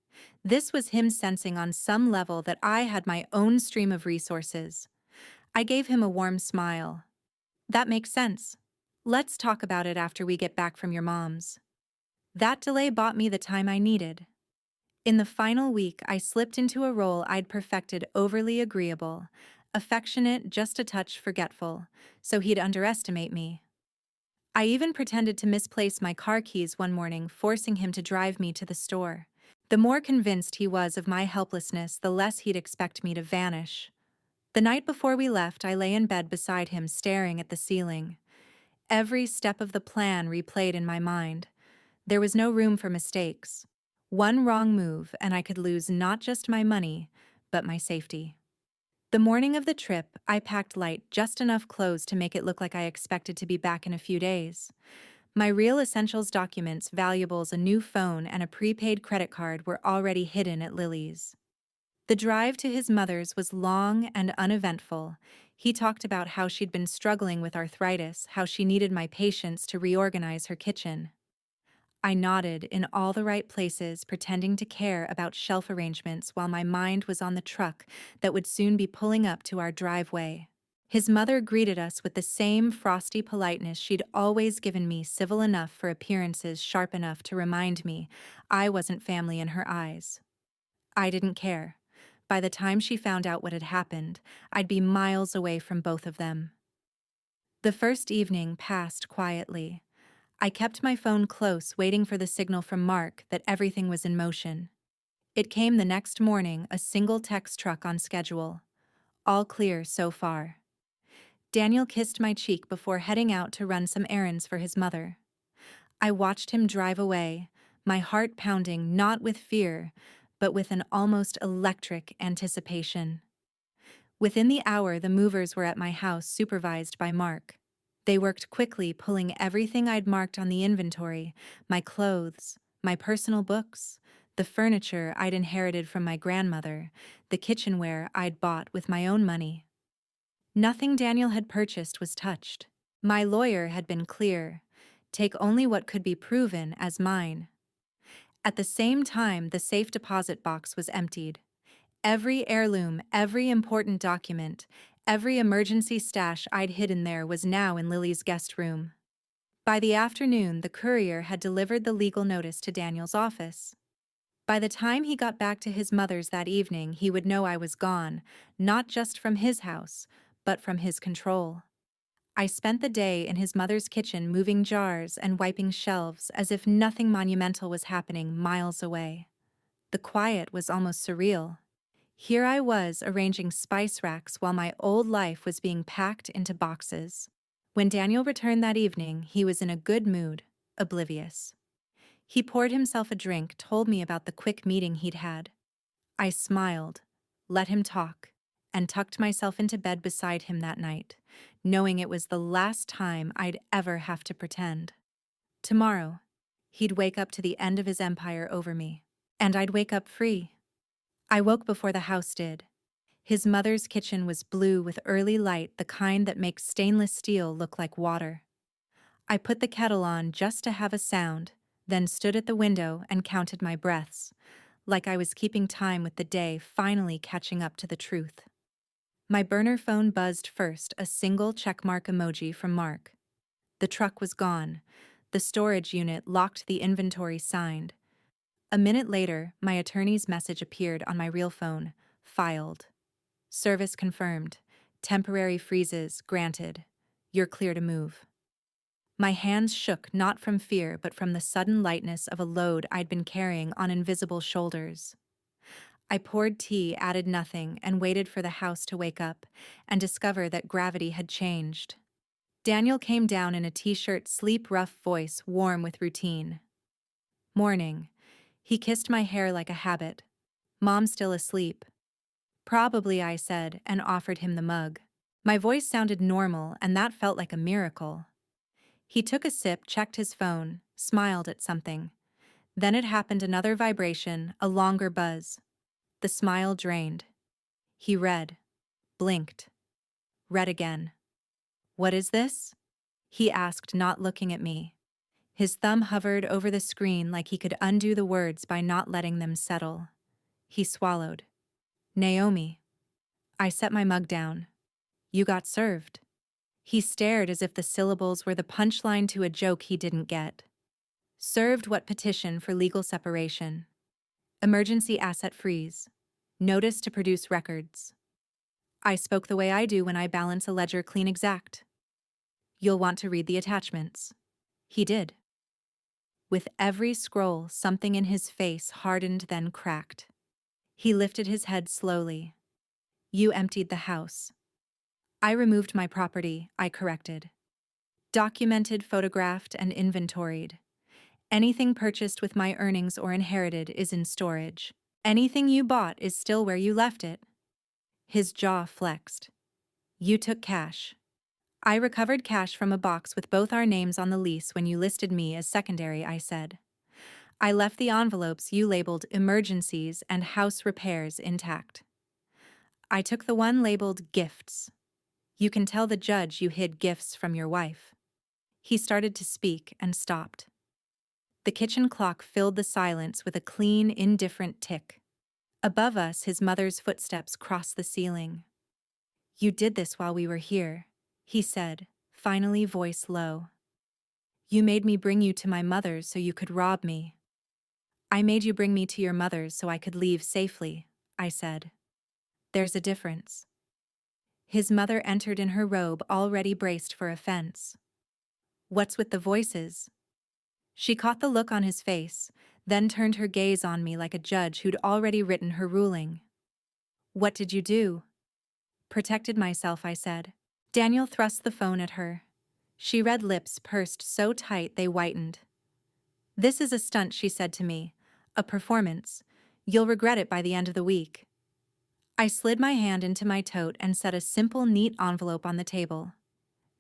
This was him sensing on some level that I had my own stream of resources. I gave him a warm smile. "That makes sense. Let's talk about it after we get back from your mom's." That delay bought me the time I needed. In the final week, I slipped into a role I'd perfected: overly agreeable, affectionate, just a touch forgetful, so he'd underestimate me. I even pretended to misplace my car keys one morning, forcing him to drive me to the store. The more convinced he was of my helplessness, the less he'd expect me to vanish. The night before we left, I lay in bed beside him, staring at the ceiling. Every step of the plan replayed in my mind. There was no room for mistakes. One wrong move, and I could lose not just my money, but my safety. The morning of the trip, I packed light, just enough clothes to make it look like I expected to be back in a few days. My real essentials: documents, valuables, a new phone, and a prepaid credit card were already hidden at Lily's. The drive to his mother's was long and uneventful. He talked about how she'd been struggling with arthritis, how she needed my patience to reorganize her kitchen. I nodded in all the right places, pretending to care about shelf arrangements while my mind was on the truck that would soon be pulling up to our driveway. His mother greeted us with the same frosty politeness she'd always given me, civil enough for appearances, sharp enough to remind me I wasn't family in her eyes. I didn't care. By the time she found out what had happened, I'd be miles away from both of them. The first evening passed quietly. I kept my phone close, waiting for the signal from Mark that everything was in motion. It came the next morning, a single text truck on schedule. "All clear so far." Daniel kissed my cheek before heading out to run some errands for his mother. I watched him drive away, my heart pounding not with fear, but with an almost electric anticipation. Within the hour, the movers were at my house, supervised by Mark. They worked quickly, pulling everything I'd marked on the inventory: my clothes, my personal books, the furniture I'd inherited from my grandmother, the kitchenware I'd bought with my own money. Nothing Daniel had purchased was touched. My lawyer had been clear: take only what could be proven as mine. At the same time, the safe deposit box was emptied. Every heirloom, every important document, every emergency stash I'd hidden there was now in Lily's guest room. By the afternoon, the courier had delivered the legal notice to Daniel's office. By the time he got back to his mother's that evening, he would know I was gone, not just from his house, but from his control. I spent the day in his mother's kitchen, moving jars and wiping shelves as if nothing monumental was happening miles away. The quiet was almost surreal. Here I was arranging spice racks while my old life was being packed into boxes. When Daniel returned that evening, he was in a good mood, oblivious. He poured himself a drink, told me about the quick meeting he'd had. I smiled, let him talk, and tucked myself into bed beside him that night, knowing it was the last time I'd ever have to pretend. Tomorrow, he'd wake up to the end of his empire over me, and I'd wake up free. I woke before the house did. His mother's kitchen was blue with early light, the kind that makes stainless steel look like water. I put the kettle on just to have a sound, then stood at the window and counted my breaths, like I was keeping time with the day, finally catching up to the truth. My burner phone buzzed first, a single checkmark emoji from Mark. The truck was gone. The storage unit locked, the inventory signed. A minute later, my attorney's message appeared on my real phone: filed. Service confirmed. Temporary freezes granted. You're clear to move. My hands shook, not from fear, but from the sudden lightness of a load I'd been carrying on invisible shoulders. I poured tea, added nothing, and waited for the house to wake up and discover that gravity had changed. Daniel came down in a t-shirt, sleep rough voice warm with routine. "Morning." He kissed my hair like a habit. "Mom's still asleep." "Probably," I said, and offered him the mug. My voice sounded normal, and that felt like a miracle. He took a sip, checked his phone, smiled at something. Then it happened, another vibration, a longer buzz. The smile drained. He read, blinked, read again. "What is this?" he asked, not looking at me. His thumb hovered over the screen like he could undo the words by not letting them settle. He swallowed. "Naomi." I set my mug down. "You got served." He stared as if the syllables were the punchline to a joke he didn't get. "Served what? Petition for legal separation. Emergency asset freeze. Notice to produce records." I spoke the way I do when I balance a ledger clean exact. "You'll want to read the attachments." He did. With every scroll, something in his face hardened, then cracked. He lifted his head slowly. "You emptied the house." "I removed my property," I corrected. "Documented, photographed, and inventoried. Anything purchased with my earnings or inherited is in storage. Anything you bought is still where you left it." His jaw flexed. "You took cash." "I recovered cash from a box with both our names on the lease when you listed me as secondary," I said. "I left the envelopes you labeled emergencies and house repairs intact. I took the one labeled gifts. You can tell the judge you hid gifts from your wife." He started to speak and stopped. The kitchen clock filled the silence with a clean, indifferent tick. Above us, his mother's footsteps crossed the ceiling. "You did this while we were here," he said, finally, voice low. "You made me bring you to my mother's so you could rob me." "I made you bring me to your mother's so I could leave safely," I said. "There's a difference." His mother entered in her robe, already braced for offense. "What's with the voices?" She caught the look on his face, then turned her gaze on me like a judge who'd already written her ruling. "What did you do?" "Protected myself," I said. Daniel thrust the phone at her. She red lips pursed so tight they whitened. "This is a stunt," she said to me. "A performance. You'll regret it by the end of the week." I slid my hand into my tote and set a simple, neat envelope on the table.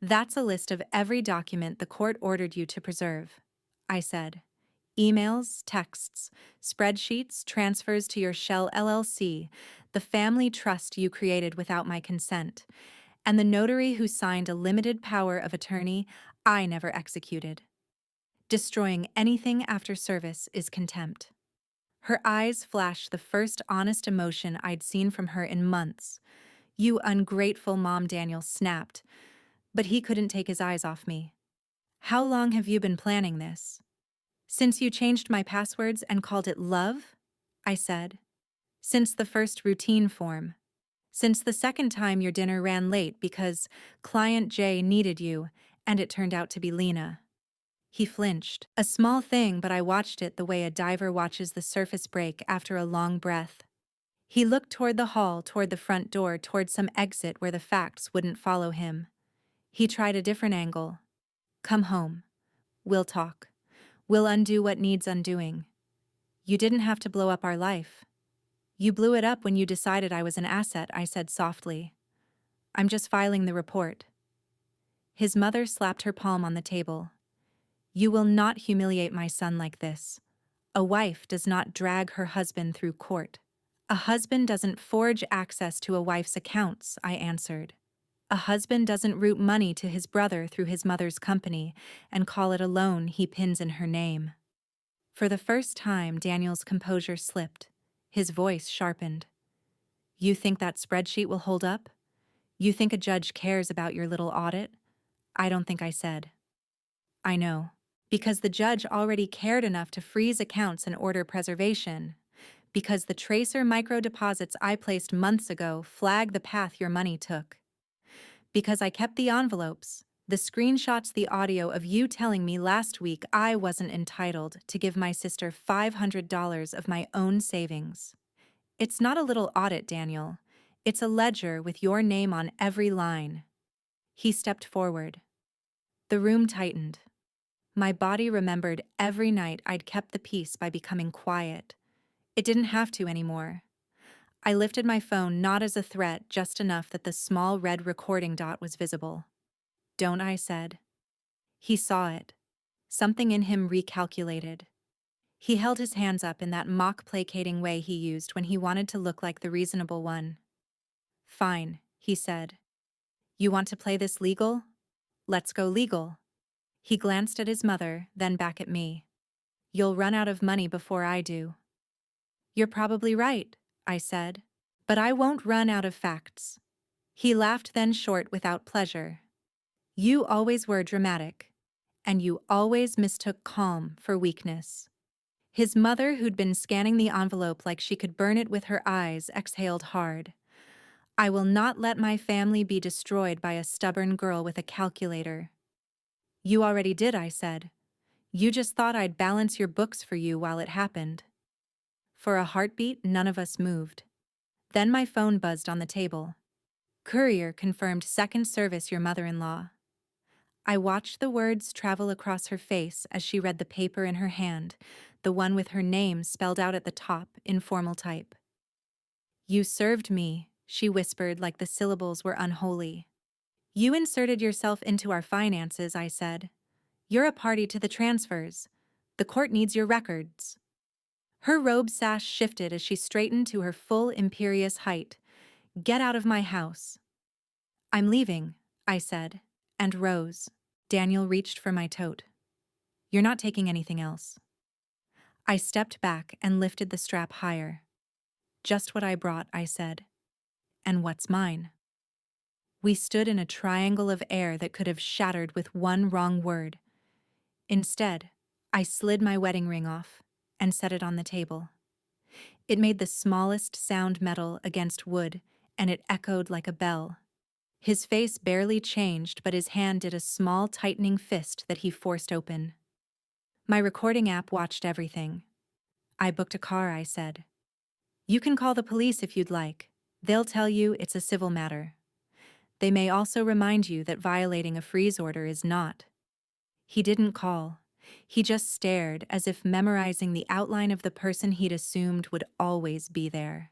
"That's a list of every document the court ordered you to preserve," I said. "Emails, texts, spreadsheets, transfers to your Shell LLC, the family trust you created without my consent, and the notary who signed a limited power of attorney I never executed. Destroying anything after service is contempt." Her eyes flashed the first honest emotion I'd seen from her in months. "You ungrateful mom," Daniel snapped, but he couldn't take his eyes off me. "How long have you been planning this?" "Since you changed my passwords and called it love?" I said. "Since the first routine form. Since the second time your dinner ran late because client J needed you, and it turned out to be Lena." He flinched. A small thing, but I watched it the way a diver watches the surface break after a long breath. He looked toward the hall, toward the front door, toward some exit where the facts wouldn't follow him. He tried a different angle. "Come home. We'll talk. We'll undo what needs undoing. You didn't have to blow up our life." "You blew it up when you decided I was an asset," I said softly. "I'm just filing the report." His mother slapped her palm on the table. "You will not humiliate my son like this. A wife does not drag her husband through court." "A husband doesn't forge access to a wife's accounts," I answered. "A husband doesn't route money to his brother through his mother's company and call it a loan he pins in her name." For the first time, Daniel's composure slipped. His voice sharpened. "You think that spreadsheet will hold up? You think a judge cares about your little audit?" "I don't think I said." "I know. Because the judge already cared enough to freeze accounts and order preservation. Because the tracer micro-deposits I placed months ago flag the path your money took. Because I kept the envelopes, the screenshots, the audio of you telling me last week I wasn't entitled to give my sister $500 of my own savings. It's not a little audit, Daniel. It's a ledger with your name on every line." He stepped forward. The room tightened. My body remembered every night I'd kept the peace by becoming quiet. It didn't have to anymore. I lifted my phone not as a threat, just enough that the small red recording dot was visible. "Don't," I said. He saw it. Something in him recalculated. He held his hands up in that mock placating way he used when he wanted to look like the reasonable one. "Fine," he said. "You want to play this legal? Let's go legal." He glanced at his mother, then back at me. "You'll run out of money before I do." "You're probably right," I said. "But I won't run out of facts." He laughed, then short without pleasure. "You always were dramatic, and you always mistook calm for weakness." His mother, who'd been scanning the envelope like she could burn it with her eyes, exhaled hard. "I will not let my family be destroyed by a stubborn girl with a calculator." "You already did," I said. "You just thought I'd balance your books for you while it happened." For a heartbeat, none of us moved. Then my phone buzzed on the table. "Courier confirmed second service, your mother-in-law." I watched the words travel across her face as she read the paper in her hand, the one with her name spelled out at the top in formal type. "You served me," she whispered like the syllables were unholy. "You inserted yourself into our finances," I said. "You're a party to the transfers. The court needs your records." Her robe sash shifted as she straightened to her full imperious height. "Get out of my house." "I'm leaving," I said, and rose. Daniel reached for my tote. "You're not taking anything else." I stepped back and lifted the strap higher. "Just what I brought," I said. "And what's mine?" We stood in a triangle of air that could have shattered with one wrong word. Instead, I slid my wedding ring off and set it on the table. It made the smallest sound metal against wood, and it echoed like a bell. His face barely changed, but his hand did a small tightening fist that he forced open. My recording app watched everything. "I booked a car," I said. "You can call the police if you'd like. They'll tell you it's a civil matter. They may also remind you that violating a freeze order is not." He didn't call. He just stared, as if memorizing the outline of the person he'd assumed would always be there.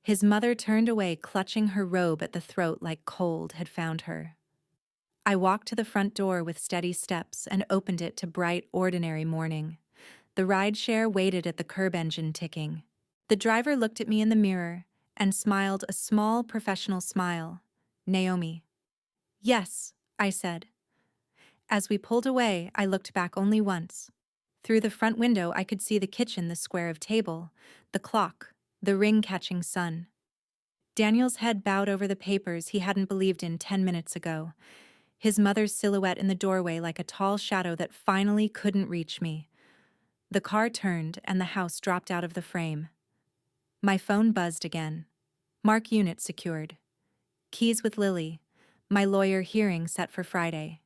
His mother turned away, clutching her robe at the throat like cold had found her. I walked to the front door with steady steps and opened it to bright, ordinary morning. The rideshare waited at the curb, engine ticking. The driver looked at me in the mirror and smiled a small, professional smile. "Naomi." "Yes," I said. As we pulled away, I looked back only once. Through the front window, I could see the kitchen, the square of table, the clock, the ring-catching sun. Daniel's head bowed over the papers he hadn't believed in 10 minutes ago. His mother's silhouette in the doorway like a tall shadow that finally couldn't reach me. The car turned and the house dropped out of the frame. My phone buzzed again. "Mark unit secured. Keys with Lily. My lawyer, hearing set for Friday.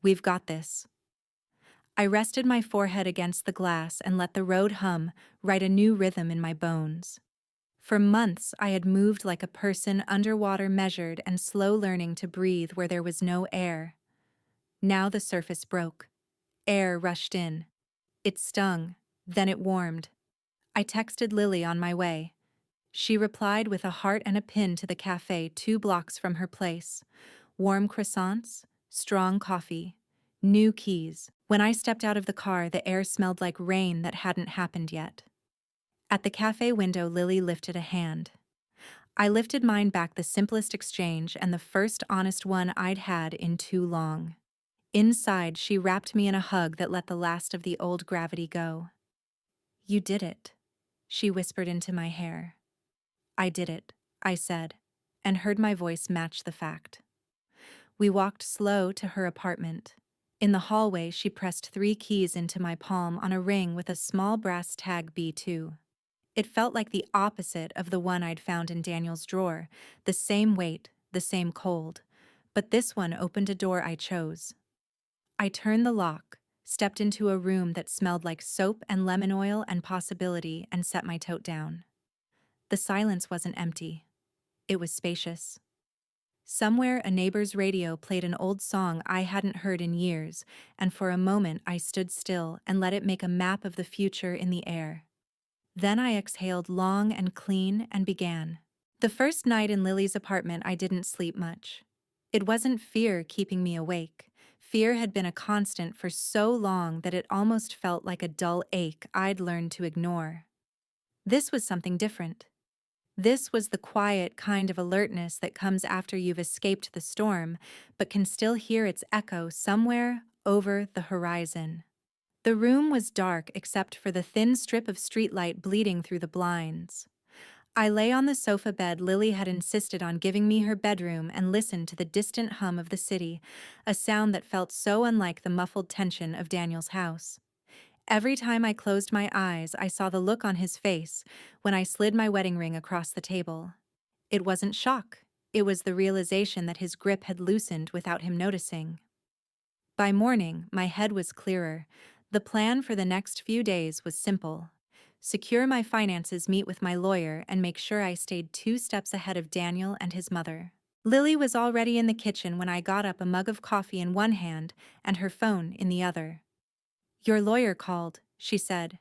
We've got this." I rested my forehead against the glass and let the road hum, write a new rhythm in my bones. For months, I had moved like a person underwater, measured and slow, learning to breathe where there was no air. Now the surface broke. Air rushed in. It stung, then it warmed. I texted Lily on my way. She replied with a heart and a pin to the cafe 2 blocks from her place. Warm croissants, strong coffee, new keys. When I stepped out of the car, the air smelled like rain that hadn't happened yet. At the cafe window, Lily lifted a hand. I lifted mine back, the simplest exchange and the first honest one I'd had in too long. Inside, she wrapped me in a hug that let the last of the old gravity go. "You did it," she whispered into my hair. "I did it," I said, and heard my voice match the fact. We walked slow to her apartment. In the hallway, she pressed 3 keys into my palm on a ring with a small brass tag B2. It felt like the opposite of the one I'd found in Daniel's drawer, the same weight, the same cold. But this one opened a door I chose. I turned the lock, stepped into a room that smelled like soap and lemon oil and possibility, and set my tote down. The silence wasn't empty. It was spacious. Somewhere, a neighbor's radio played an old song I hadn't heard in years, and for a moment I stood still and let it make a map of the future in the air. Then I exhaled long and clean and began. The first night in Lily's apartment, I didn't sleep much. It wasn't fear keeping me awake. Fear had been a constant for so long that it almost felt like a dull ache I'd learned to ignore. This was something different. This was the quiet kind of alertness that comes after you've escaped the storm, but can still hear its echo somewhere over the horizon. The room was dark except for the thin strip of streetlight bleeding through the blinds. I lay on the sofa bed Lily had insisted on giving me her bedroom and listened to the distant hum of the city, a sound that felt so unlike the muffled tension of Daniel's house. Every time I closed my eyes, I saw the look on his face when I slid my wedding ring across the table. It wasn't shock. It was the realization that his grip had loosened without him noticing. By morning, my head was clearer. The plan for the next few days was simple. Secure my finances, meet with my lawyer, and make sure I stayed 2 steps ahead of Daniel and his mother. Lily was already in the kitchen when I got up, a mug of coffee in one hand and her phone in the other. "Your lawyer called," she said.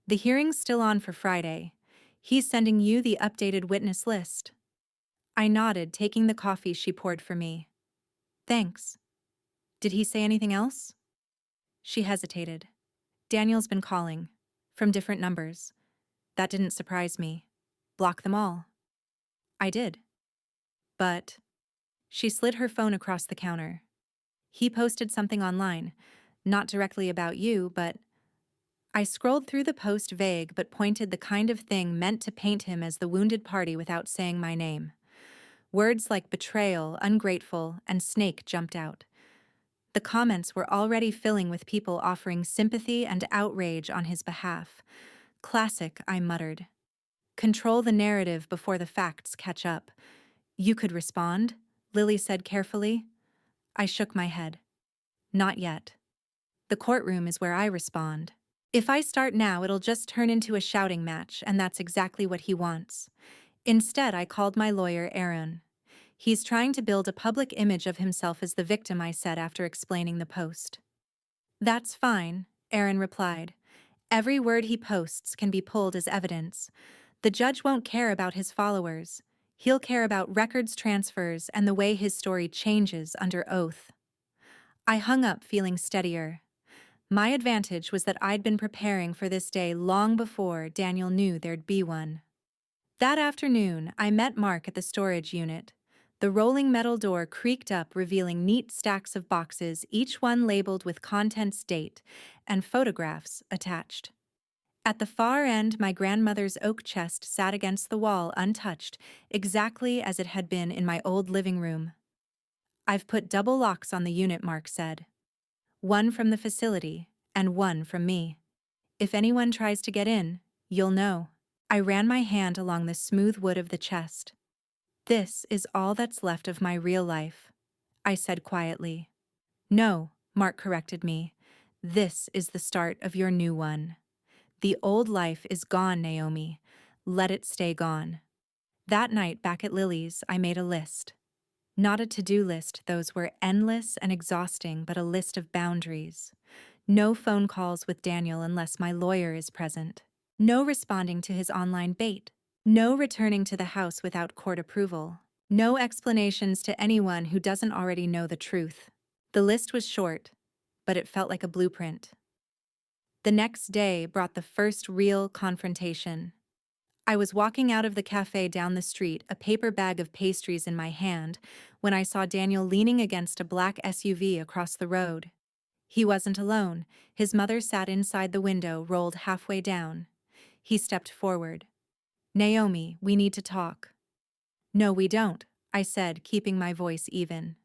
"The hearing's still on for Friday. He's sending you the updated witness list." I nodded, taking the coffee she poured for me. "Thanks. Did he say anything else?" She hesitated. "Daniel's been calling. From different numbers. That didn't surprise me. Block them all." I did. But she slid her phone across the counter. "He posted something online. Not directly about you, but—" I scrolled through the post, vague but pointed, the kind of thing meant to paint him as the wounded party without saying my name. Words like betrayal, ungrateful, and snake jumped out. The comments were already filling with people offering sympathy and outrage on his behalf. "Classic," I muttered. "Control the narrative before the facts catch up." "You could respond," Lily said carefully. I shook my head. "Not yet. The courtroom is where I respond. If I start now, it'll just turn into a shouting match, and that's exactly what he wants." Instead, I called my lawyer, Aaron. "He's trying to build a public image of himself as the victim," I said after explaining the post. "That's fine," Aaron replied. "Every word he posts can be pulled as evidence. The judge won't care about his followers. He'll care about records transfers and the way his story changes under oath." I hung up, feeling steadier. My advantage was that I'd been preparing for this day long before Daniel knew there'd be one. That afternoon, I met Mark at the storage unit. The rolling metal door creaked up, revealing neat stacks of boxes, each one labeled with contents date, and photographs attached. At the far end, my grandmother's oak chest sat against the wall, untouched, exactly as it had been in my old living room. "I've put double locks on the unit," Mark said. "One from the facility, and one from me. If anyone tries to get in, you'll know." I ran my hand along the smooth wood of the chest. "This is all that's left of my real life," I said quietly. "No," Mark corrected me. "This is the start of your new one. The old life is gone, Naomi. Let it stay gone." That night back at Lily's, I made a list. Not a to-do list, those were endless and exhausting, but a list of boundaries. No phone calls with Daniel unless my lawyer is present. No responding to his online bait. No returning to the house without court approval. No explanations to anyone who doesn't already know the truth. The list was short, but it felt like a blueprint. The next day brought the first real confrontation. I was walking out of the cafe down the street, a paper bag of pastries in my hand, when I saw Daniel leaning against a black SUV across the road. He wasn't alone. His mother sat inside the window, rolled halfway down. He stepped forward. "Naomi, we need to talk." "No, we don't," I said, keeping my voice even.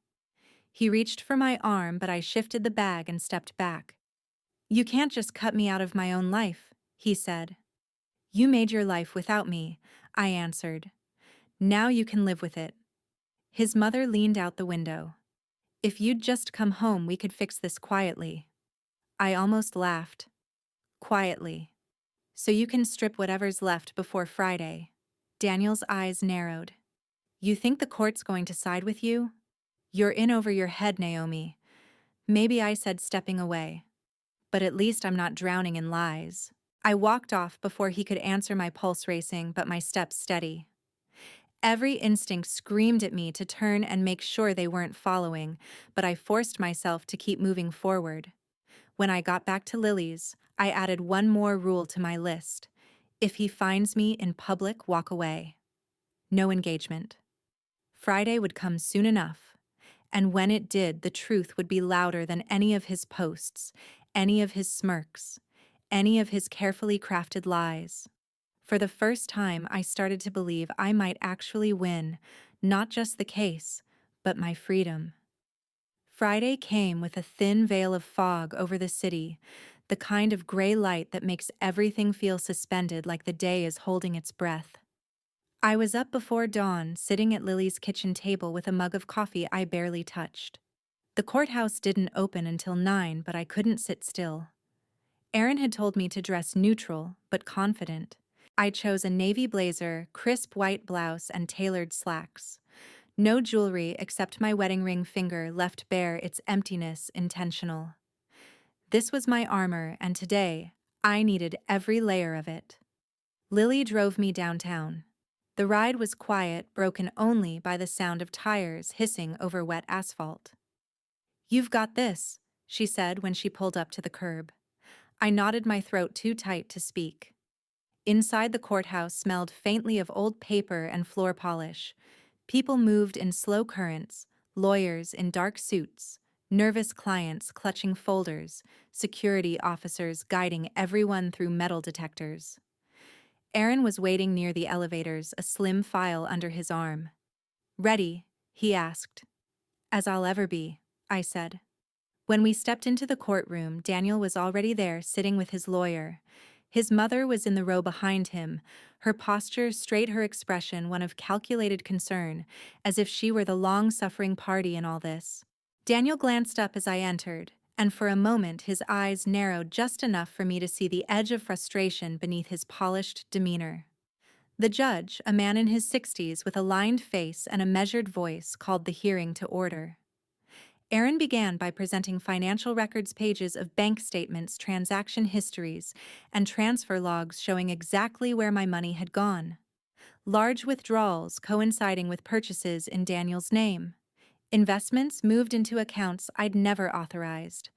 He reached for my arm, but I shifted the bag and stepped back. "You can't just cut me out of my own life," he said. "You made your life without me," I answered. "Now you can live with it." His mother leaned out the window. "If you'd just come home, we could fix this quietly." I almost laughed. "Quietly. So you can strip whatever's left before Friday." Daniel's eyes narrowed. "You think the court's going to side with you? You're in over your head, Naomi." Maybe I said, stepping away. But at least I'm not drowning in lies. I walked off before he could answer, my pulse racing but my steps steady. Every instinct screamed at me to turn and make sure they weren't following, but I forced myself to keep moving forward. When I got back to Lily's, I added one more rule to my list. If he finds me in public, walk away. No engagement. Friday would come soon enough, and when it did, the truth would be louder than any of his posts, any of his smirks, any of his carefully crafted lies. For the first time, I started to believe I might actually win, not just the case, but my freedom. Friday came with a thin veil of fog over the city, the kind of gray light that makes everything feel suspended like the day is holding its breath. I was up before dawn, sitting at Lily's kitchen table with a mug of coffee I barely touched. The courthouse didn't open until 9, but I couldn't sit still. Aaron had told me to dress neutral, but confident. I chose a navy blazer, crisp white blouse, and tailored slacks. No jewelry except my wedding ring finger left bare its emptiness intentional. This was my armor, and today, I needed every layer of it. Lily drove me downtown. The ride was quiet, broken only by the sound of tires hissing over wet asphalt. "You've got this," she said when she pulled up to the curb. I knotted my throat too tight to speak. Inside the courthouse smelled faintly of old paper and floor polish. People moved in slow currents, lawyers in dark suits, nervous clients clutching folders, security officers guiding everyone through metal detectors. Aaron was waiting near the elevators, a slim file under his arm. "Ready?" he asked. "As I'll ever be," I said. When we stepped into the courtroom, Daniel was already there, sitting with his lawyer. His mother was in the row behind him, her posture straight, her expression one of calculated concern, as if she were the long-suffering party in all this. Daniel glanced up as I entered, and for a moment his eyes narrowed just enough for me to see the edge of frustration beneath his polished demeanor. The judge, a man in his 60s with a lined face and a measured voice, called the hearing to order. Aaron began by presenting financial records pages of bank statements, transaction histories, and transfer logs showing exactly where my money had gone. Large withdrawals coinciding with purchases in Daniel's name. Investments moved into accounts I'd never authorized.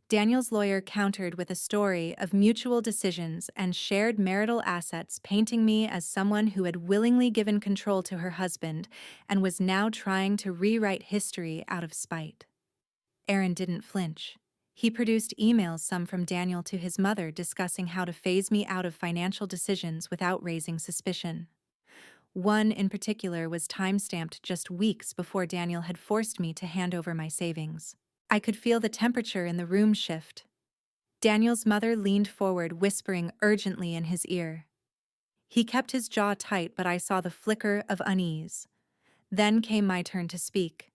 Daniel's lawyer countered with a story of mutual decisions and shared marital assets, painting me as someone who had willingly given control to her husband and was now trying to rewrite history out of spite. Aaron didn't flinch. He produced emails, some from Daniel to his mother, discussing how to phase me out of financial decisions without raising suspicion. One in particular was time-stamped just weeks before Daniel had forced me to hand over my savings. I could feel the temperature in the room shift. Daniel's mother leaned forward, whispering urgently in his ear. He kept his jaw tight, but I saw the flicker of unease. Then came my turn to speak.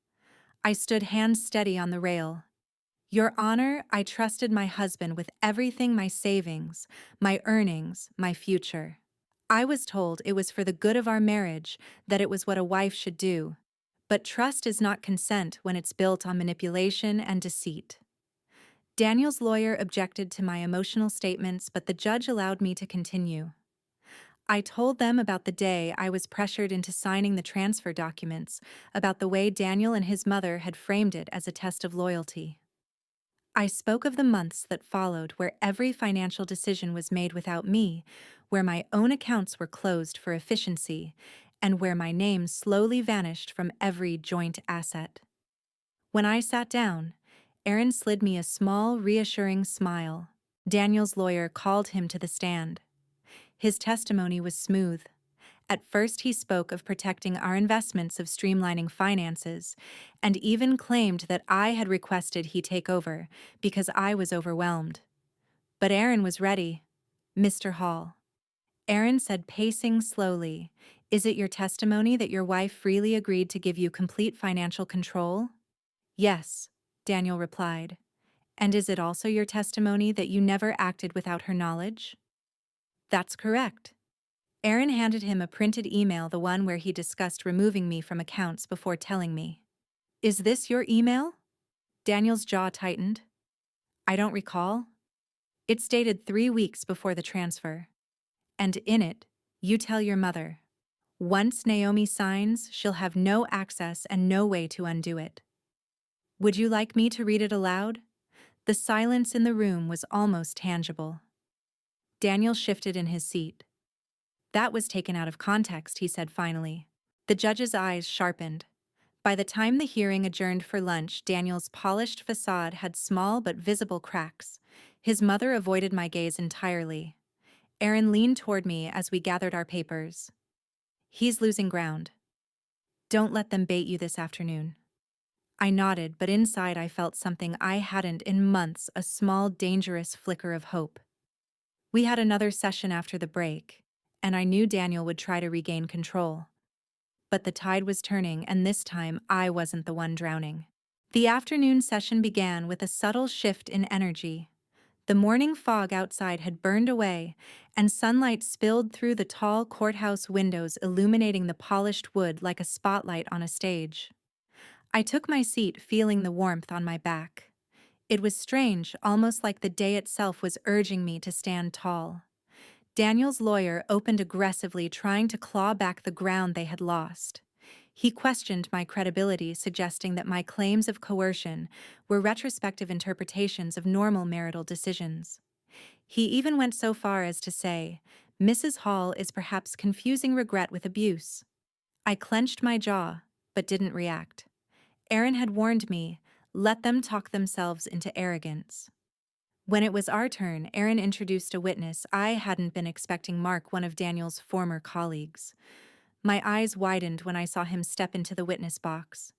I stood hands steady on the rail. "Your Honor, I trusted my husband with everything, my savings, my earnings, my future. I was told it was for the good of our marriage, that it was what a wife should do. But trust is not consent when it's built on manipulation and deceit." Daniel's lawyer objected to my emotional statements, but the judge allowed me to continue. I told them about the day I was pressured into signing the transfer documents, about the way Daniel and his mother had framed it as a test of loyalty. I spoke of the months that followed, where every financial decision was made without me, where my own accounts were closed for efficiency, and where my name slowly vanished from every joint asset. When I sat down, Aaron slid me a small, reassuring smile. Daniel's lawyer called him to the stand. His testimony was smooth. At first, he spoke of protecting our investments, of streamlining finances, and even claimed that I had requested he take over because I was overwhelmed. But Aaron was ready. "Mr. Hall," Aaron said, pacing slowly, "is it your testimony that your wife freely agreed to give you complete financial control?" "Yes," Daniel replied. "And is it also your testimony that you never acted without her knowledge?" "That's correct." Aaron handed him a printed email, the one where he discussed removing me from accounts, before telling me. "Is this your email?" Daniel's jaw tightened. "I don't recall." It's dated 3 weeks before the transfer. "And in it, you tell your mother." Once Naomi signs, she'll have no access and no way to undo it. Would you like me to read it aloud? The silence in the room was almost tangible. Daniel shifted in his seat. That was taken out of context, he said finally. The judge's eyes sharpened. By the time the hearing adjourned for lunch, Daniel's polished facade had small but visible cracks. His mother avoided my gaze entirely. Aaron leaned toward me as we gathered our papers. He's losing ground. Don't let them bait you this afternoon. I nodded, but inside I felt something I hadn't in months, a small, dangerous flicker of hope. We had another session after the break, and I knew Daniel would try to regain control. But the tide was turning, and this time I wasn't the one drowning. The afternoon session began with a subtle shift in energy. The morning fog outside had burned away, and sunlight spilled through the tall courthouse windows, illuminating the polished wood like a spotlight on a stage. I took my seat, feeling the warmth on my back. It was strange, almost like the day itself was urging me to stand tall. Daniel's lawyer opened aggressively, trying to claw back the ground they had lost. He questioned my credibility, suggesting that my claims of coercion were retrospective interpretations of normal marital decisions. He even went so far as to say, "Mrs. Hall is perhaps confusing regret with abuse." I clenched my jaw, but didn't react. Aaron had warned me, let them talk themselves into arrogance. When it was our turn, Aaron introduced a witness. I hadn't been expecting Mark, one of Daniel's former colleagues. My eyes widened when I saw him step into the witness box.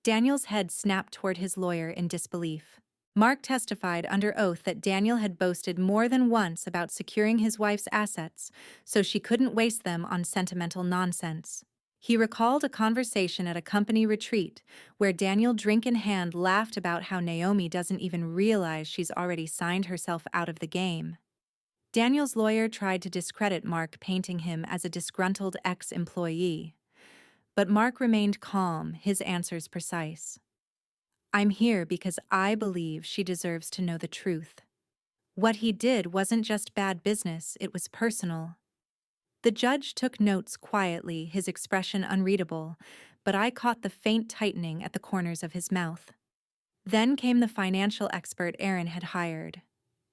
Daniel's head snapped toward his lawyer in disbelief. Mark testified under oath that Daniel had boasted more than once about securing his wife's assets so she couldn't waste them on sentimental nonsense. He recalled a conversation at a company retreat where Daniel, drink in hand, laughed about how Naomi doesn't even realize she's already signed herself out of the game. Daniel's lawyer tried to discredit Mark, painting him as a disgruntled ex-employee. But Mark remained calm, his answers precise. "I'm here because I believe she deserves to know the truth." What he did wasn't just bad business, it was personal. The judge took notes quietly, his expression unreadable, but I caught the faint tightening at the corners of his mouth. Then came the financial expert Aaron had hired.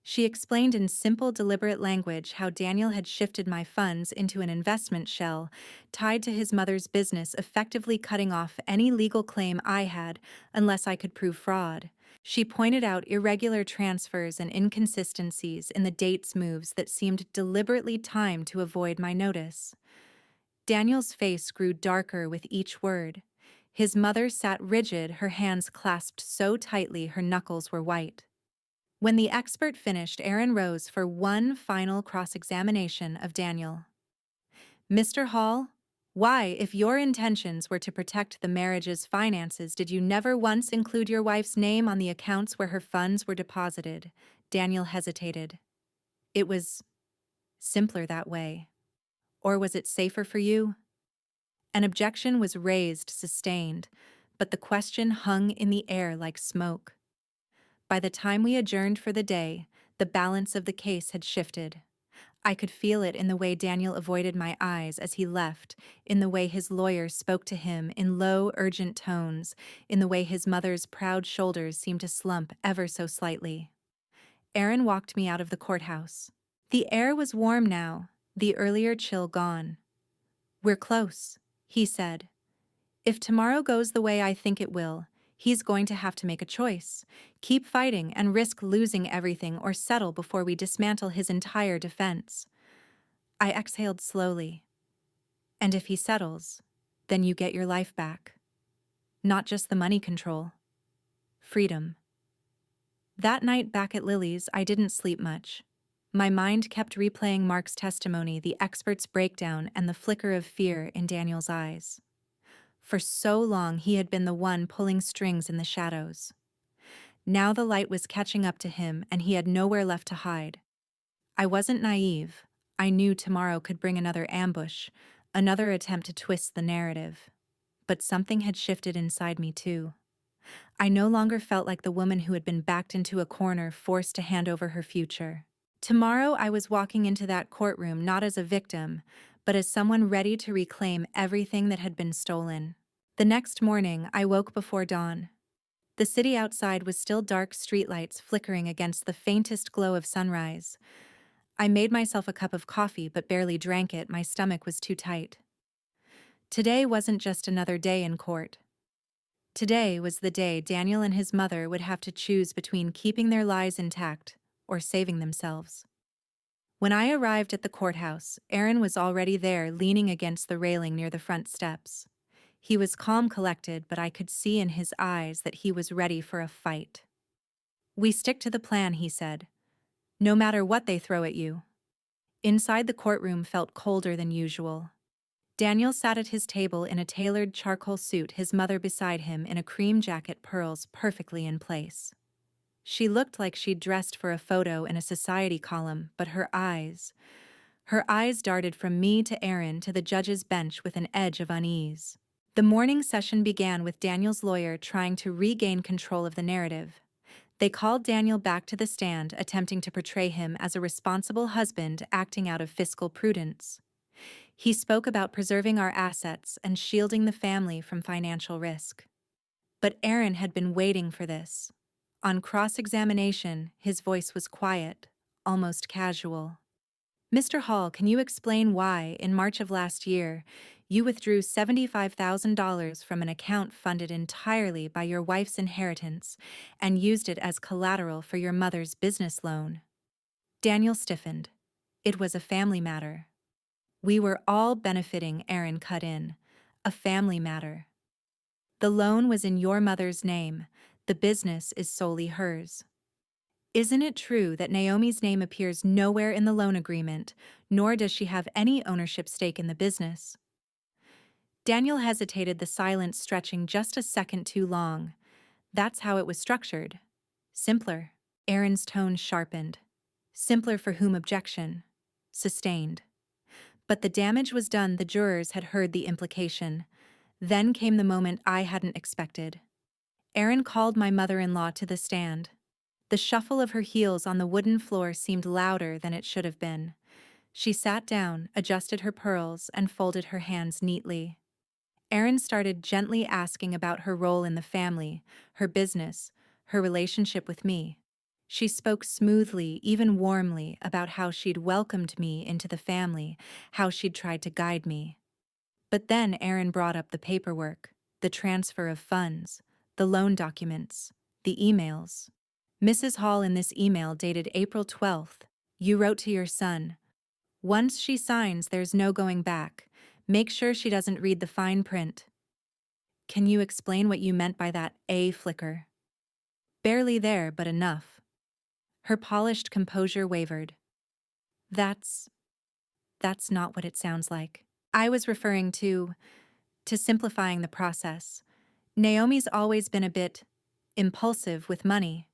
She explained in simple, deliberate language how Daniel had shifted my funds into an investment shell tied to his mother's business, effectively cutting off any legal claim I had unless I could prove fraud. She pointed out irregular transfers and inconsistencies in the dates moves that seemed deliberately timed to avoid my notice. Daniel's face grew darker with each word. His mother sat rigid, her hands clasped so tightly her knuckles were white. When the expert finished, Aaron rose for one final cross-examination of Daniel. "Mr. Hall, why, if your intentions were to protect the marriage's finances, did you never once include your wife's name on the accounts where her funds were deposited?" Daniel hesitated. "It was simpler that way. Or was it safer for you?" An objection was raised, sustained, but the question hung in the air like smoke. By the time we adjourned for the day, the balance of the case had shifted. I could feel it in the way Daniel avoided my eyes as he left, in the way his lawyer spoke to him in low, urgent tones, in the way his mother's proud shoulders seemed to slump ever so slightly. Aaron walked me out of the courthouse. The air was warm now, the earlier chill gone. "We're close," he said. "If tomorrow goes the way I think it will, he's going to have to make a choice: keep fighting and risk losing everything, or settle before we dismantle his entire defense." I exhaled slowly. "And if he settles, then you get your life back. Not just the money control. Freedom." That night back at Lily's, I didn't sleep much. My mind kept replaying Mark's testimony, the expert's breakdown, and the flicker of fear in Daniel's eyes. For so long, he had been the one pulling strings in the shadows. Now the light was catching up to him, and he had nowhere left to hide. I wasn't naive. I knew tomorrow could bring another ambush, another attempt to twist the narrative. But something had shifted inside me, too. I no longer felt like the woman who had been backed into a corner, forced to hand over her future. Tomorrow I was walking into that courtroom not as a victim, but as someone ready to reclaim everything that had been stolen. The next morning, I woke before dawn. The city outside was still dark streetlights flickering against the faintest glow of sunrise. I made myself a cup of coffee but barely drank it, my stomach was too tight. Today wasn't just another day in court. Today was the day Daniel and his mother would have to choose between keeping their lies intact or saving themselves. When I arrived at the courthouse, Aaron was already there, leaning against the railing near the front steps. He was calm, collected, but I could see in his eyes that he was ready for a fight. "We stick to the plan," he said, "no matter what they throw at you." Inside, the courtroom felt colder than usual. Daniel sat at his table in a tailored charcoal suit, his mother beside him in a cream jacket, pearls perfectly in place. She looked like she'd dressed for a photo in a society column, but her eyes darted from me to Aaron to the judge's bench with an edge of unease. The morning session began with Daniel's lawyer trying to regain control of the narrative. They called Daniel back to the stand, attempting to portray him as a responsible husband acting out of fiscal prudence. He spoke about preserving our assets and shielding the family from financial risk. But Aaron had been waiting for this. On cross-examination, his voice was quiet, almost casual. "Mr. Hall, can you explain why, in March of last year, you withdrew $75,000 from an account funded entirely by your wife's inheritance and used it as collateral for your mother's business loan?" Daniel stiffened. "It was a family matter." "We were all benefiting," Aaron cut in. "A family matter. The loan was in your mother's name. The business is solely hers. Isn't it true that Naomi's name appears nowhere in the loan agreement, nor does she have any ownership stake in the business?" Daniel hesitated, the silence stretching just a second too long. "That's how it was structured. Simpler." Aaron's tone sharpened. "Simpler for whom?" Objection. Sustained. But the damage was done. The jurors had heard the implication. Then came the moment I hadn't expected. Aaron called my mother-in-law to the stand. The shuffle of her heels on the wooden floor seemed louder than it should have been. She sat down, adjusted her pearls, and folded her hands neatly. Aaron started gently asking about her role in the family, her business, her relationship with me. She spoke smoothly, even warmly, about how she'd welcomed me into the family, how she'd tried to guide me. But then Aaron brought up the paperwork, the transfer of funds, the loan documents, the emails. "Mrs. Hall, in this email dated April 12th, you wrote to your son, 'Once she signs, there's no going back. Make sure she doesn't read the fine print.' Can you explain what you meant by that?" A flicker. "Barely there, but enough." Her polished composure wavered. That's not what it sounds like. I was referring to simplifying the process. Naomi's always been a bit impulsive with money."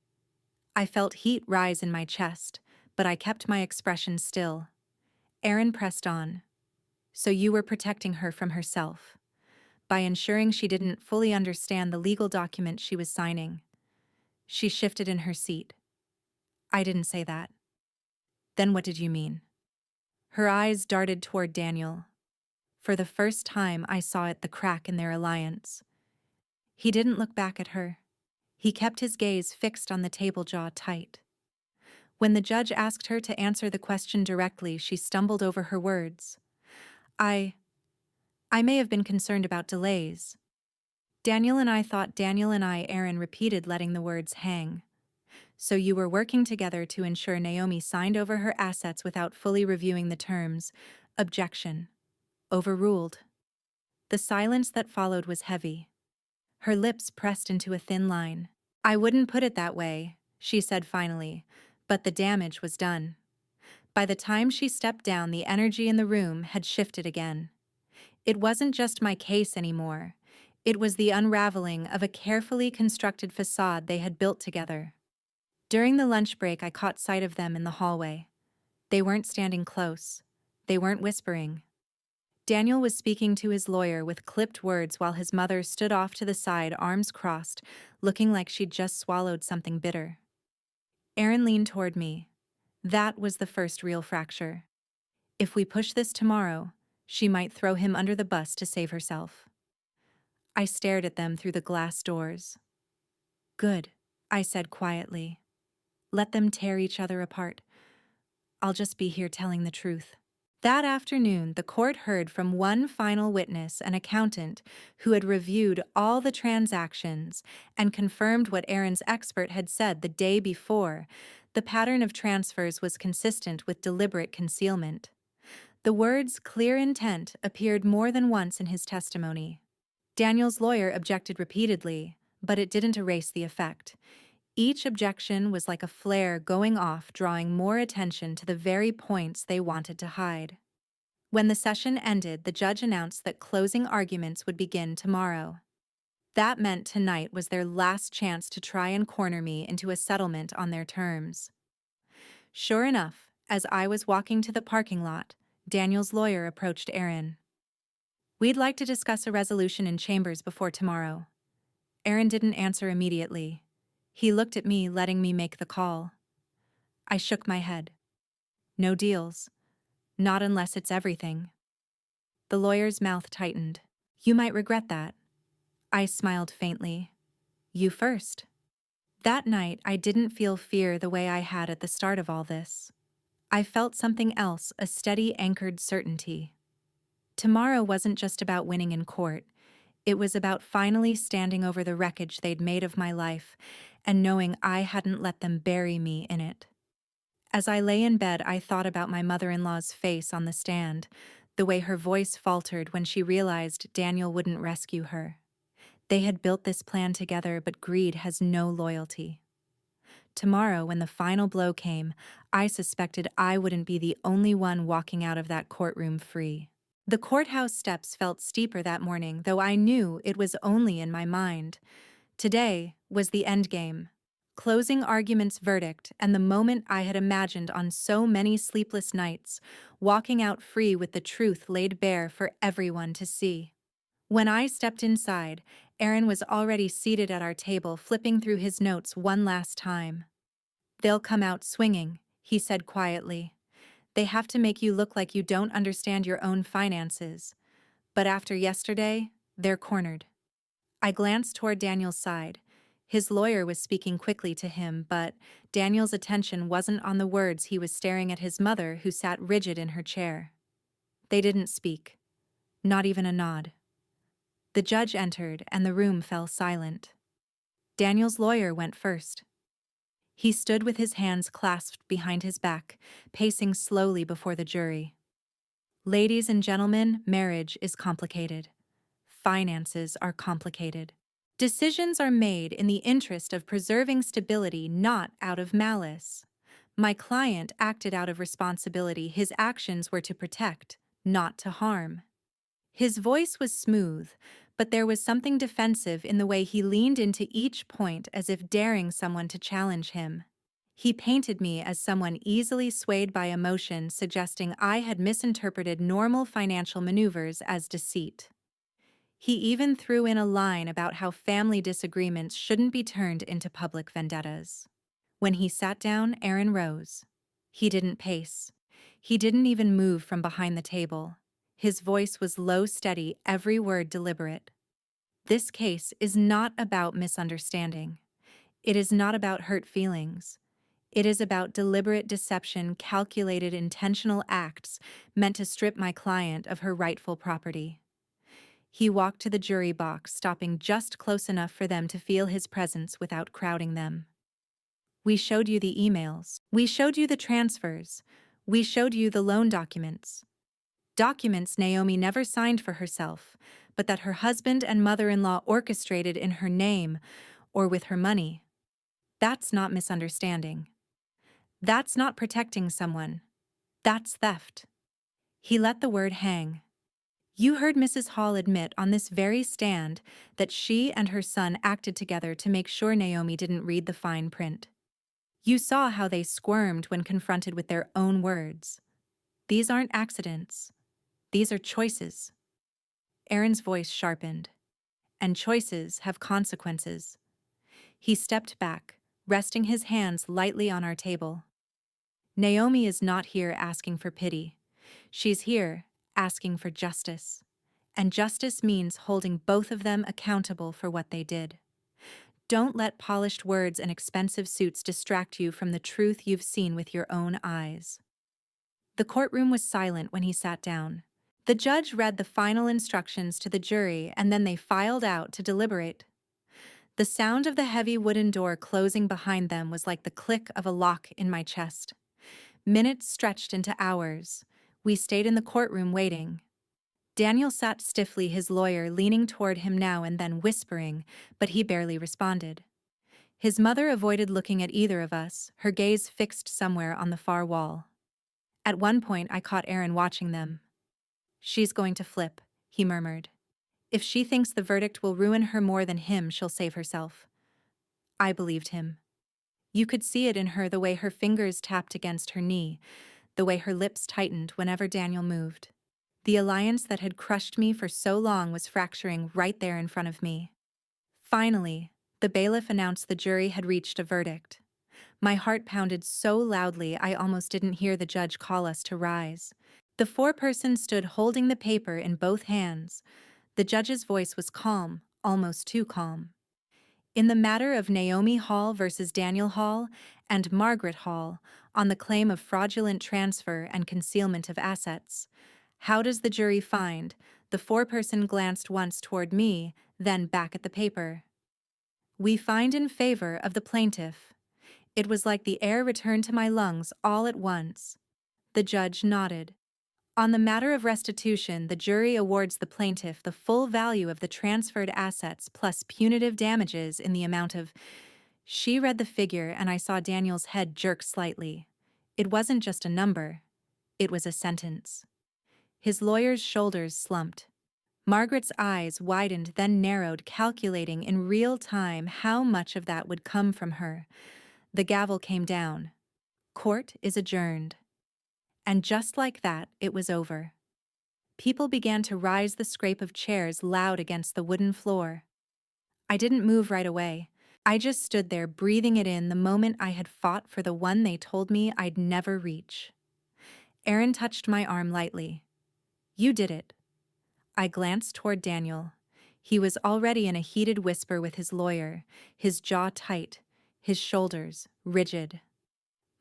I felt heat rise in my chest, but I kept my expression still. Aaron pressed on. "So you were protecting her from herself, by ensuring she didn't fully understand the legal document she was signing." She shifted in her seat. "I didn't say that." "Then what did you mean?" Her eyes darted toward Daniel. For the first time, I saw it, the crack in their alliance. He didn't look back at her. He kept his gaze fixed on the table, jaw tight. When the judge asked her to answer the question directly, she stumbled over her words. I may have been concerned about delays." Daniel and I, Aaron repeated, letting the words hang. "So you were working together to ensure Naomi signed over her assets without fully reviewing the terms." Objection. Overruled. The silence that followed was heavy. Her lips pressed into a thin line. "I wouldn't put it that way," she said finally, but the damage was done. By the time she stepped down, the energy in the room had shifted again. It wasn't just my case anymore. It was the unraveling of a carefully constructed facade they had built together. During the lunch break, I caught sight of them in the hallway. They weren't standing close. They weren't whispering. Daniel was speaking to his lawyer with clipped words while his mother stood off to the side, arms crossed, looking like she'd just swallowed something bitter. Aaron leaned toward me. That was the first real fracture. "If we push this tomorrow, She might throw him under the bus to save herself. I stared at them through the glass doors. Good, I said quietly. Let them tear each other apart. I'll just be here telling the truth. That afternoon, the court heard from one final witness, an accountant, who had reviewed all the transactions and confirmed what Aaron's expert had said the day before. The pattern of transfers was consistent with deliberate concealment. The words "clear intent" appeared more than once in his testimony. Daniel's lawyer objected repeatedly, but it didn't erase the effect. Each objection was like a flare going off, drawing more attention to the very points they wanted to hide. When the session ended, the judge announced that closing arguments would begin tomorrow. That meant tonight was their last chance to try and corner me into a settlement on their terms. Sure enough, as I was walking to the parking lot, Daniel's lawyer approached Aaron. "We'd like to discuss a resolution in chambers before tomorrow." Aaron didn't answer immediately. He looked at me, letting me make the call. I shook my head. "No deals. Not unless it's everything." The lawyer's mouth tightened. "You might regret that." I smiled faintly. "You first." That night, I didn't feel fear the way I had at the start of all this. I felt something else, a steady, anchored certainty. Tomorrow wasn't just about winning in court. It was about finally standing over the wreckage they'd made of my life and knowing I hadn't let them bury me in it. As I lay in bed, I thought about my mother-in-law's face on the stand, the way her voice faltered when she realized Daniel wouldn't rescue her. They had built this plan together, but greed has no loyalty. Tomorrow, when the final blow came, I suspected I wouldn't be the only one walking out of that courtroom free. The courthouse steps felt steeper that morning, though I knew it was only in my mind. Today was the endgame. Closing argument's verdict, and the moment I had imagined on so many sleepless nights, walking out free with the truth laid bare for everyone to see. When I stepped inside, Aaron was already seated at our table, flipping through his notes one last time. "They'll come out swinging," he said quietly. "They have to make you look like you don't understand your own finances. But after yesterday, they're cornered." I glanced toward Daniel's side. His lawyer was speaking quickly to him, but Daniel's attention wasn't on the words. He was staring at his mother, who sat rigid in her chair. They didn't speak. Not even a nod. The judge entered, and the room fell silent. Daniel's lawyer went first. He stood with his hands clasped behind his back, pacing slowly before the jury. "Ladies and gentlemen, marriage is complicated. Finances are complicated. Decisions are made in the interest of preserving stability, not out of malice. My client acted out of responsibility. His actions were to protect, not to harm." His voice was smooth, but there was something defensive in the way he leaned into each point, as if daring someone to challenge him. He painted me as someone easily swayed by emotion, suggesting I had misinterpreted normal financial maneuvers as deceit. He even threw in a line about how family disagreements shouldn't be turned into public vendettas. When he sat down, Aaron rose. He didn't pace. He didn't even move from behind the table. His voice was low, steady, every word deliberate. "This case is not about misunderstanding. It is not about hurt feelings. It is about deliberate deception, calculated, intentional acts meant to strip my client of her rightful property." He walked to the jury box, stopping just close enough for them to feel his presence without crowding them. "We showed you the emails. We showed you the transfers. We showed you the loan documents. Documents Naomi never signed for herself, but that her husband and mother-in-law orchestrated in her name or with her money. That's not misunderstanding. That's not protecting someone. That's theft." He let the word hang. "You heard Mrs. Hall admit on this very stand that she and her son acted together to make sure Naomi didn't read the fine print. You saw how they squirmed when confronted with their own words. These aren't accidents. These are choices." Aaron's voice sharpened. "And choices have consequences." He stepped back, resting his hands lightly on our table. "Naomi is not here asking for pity. She's here asking for justice. And justice means holding both of them accountable for what they did. Don't let polished words and expensive suits distract you from the truth you've seen with your own eyes. The courtroom was silent when he sat down. The judge read the final instructions to the jury and then they filed out to deliberate. The sound of the heavy wooden door closing behind them was like the click of a lock in my chest. Minutes stretched into hours. We stayed in the courtroom waiting. Daniel sat stiffly, his lawyer leaning toward him now and then whispering, but he barely responded. His mother avoided looking at either of us, her gaze fixed somewhere on the far wall. At one point, I caught Aaron watching them. "She's going to flip," he murmured. "If she thinks the verdict will ruin her more than him, she'll save herself." I believed him. You could see it in her, the way her fingers tapped against her knee, the way her lips tightened whenever Daniel moved. The alliance that had crushed me for so long was fracturing right there in front of me. Finally, the bailiff announced the jury had reached a verdict. My heart pounded so loudly I almost didn't hear the judge call us to rise. The foreperson stood holding the paper in both hands. The judge's voice was calm, almost too calm. In the matter of Naomi Hall versus Daniel Hall and Margaret Hall on the claim of fraudulent transfer and concealment of assets, how does the jury find? The foreperson glanced once toward me, then back at the paper. We find in favor of the plaintiff. It was like the air returned to my lungs all at once. The judge nodded. On the matter of restitution, the jury awards the plaintiff the full value of the transferred assets plus punitive damages in the amount of... She read the figure and I saw Daniel's head jerk slightly. It wasn't just a number. It was a sentence. His lawyer's shoulders slumped. Margaret's eyes widened, then narrowed, calculating in real time how much of that would come from her. The gavel came down. Court is adjourned. And just like that, it was over. People began to rise, the scrape of chairs loud against the wooden floor. I didn't move right away. I just stood there, breathing it in, the moment I had fought for, the one they told me I'd never reach. Aaron touched my arm lightly. "You did it." I glanced toward Daniel. He was already in a heated whisper with his lawyer, his jaw tight, his shoulders rigid.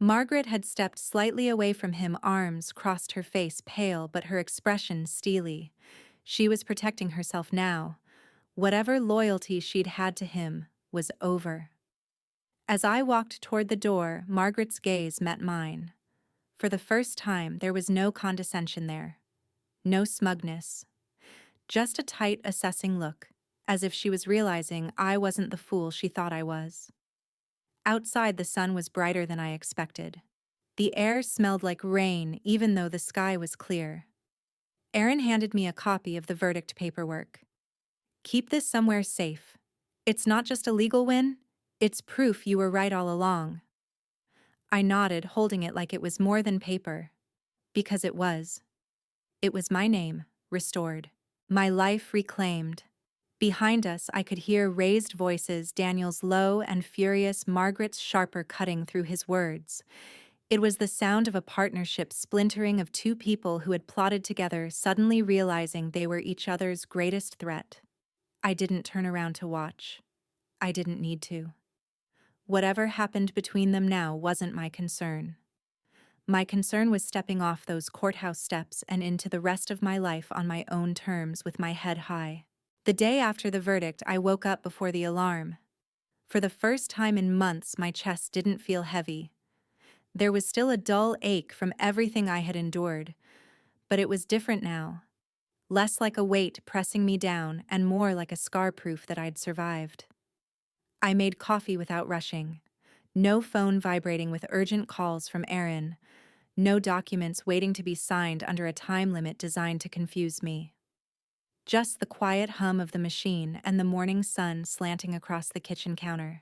Margaret had stepped slightly away from him, arms crossed, her face pale but her expression steely. She was protecting herself now. Whatever loyalty she'd had to him was over. As I walked toward the door, Margaret's gaze met mine. For the first time, there was no condescension there. No smugness. Just a tight, assessing look, as if she was realizing I wasn't the fool she thought I was. Outside, the sun was brighter than I expected. The air smelled like rain, even though the sky was clear. Aaron handed me a copy of the verdict paperwork. "Keep this somewhere safe. It's not just a legal win, it's proof you were right all along." I nodded, holding it like it was more than paper. Because it was. It was my name, restored. My life reclaimed. Behind us, I could hear raised voices, Daniel's low and furious, Margaret's sharper, cutting through his words. It was the sound of a partnership splintering, of two people who had plotted together, suddenly realizing they were each other's greatest threat. I didn't turn around to watch. I didn't need to. Whatever happened between them now wasn't my concern. My concern was stepping off those courthouse steps and into the rest of my life on my own terms, with my head high. The day after the verdict, I woke up before the alarm. For the first time in months, my chest didn't feel heavy. There was still a dull ache from everything I had endured, but it was different now. Less like a weight pressing me down and more like a scar, proof that I'd survived. I made coffee without rushing. No phone vibrating with urgent calls from Aaron. No documents waiting to be signed under a time limit designed to confuse me. Just the quiet hum of the machine and the morning sun slanting across the kitchen counter.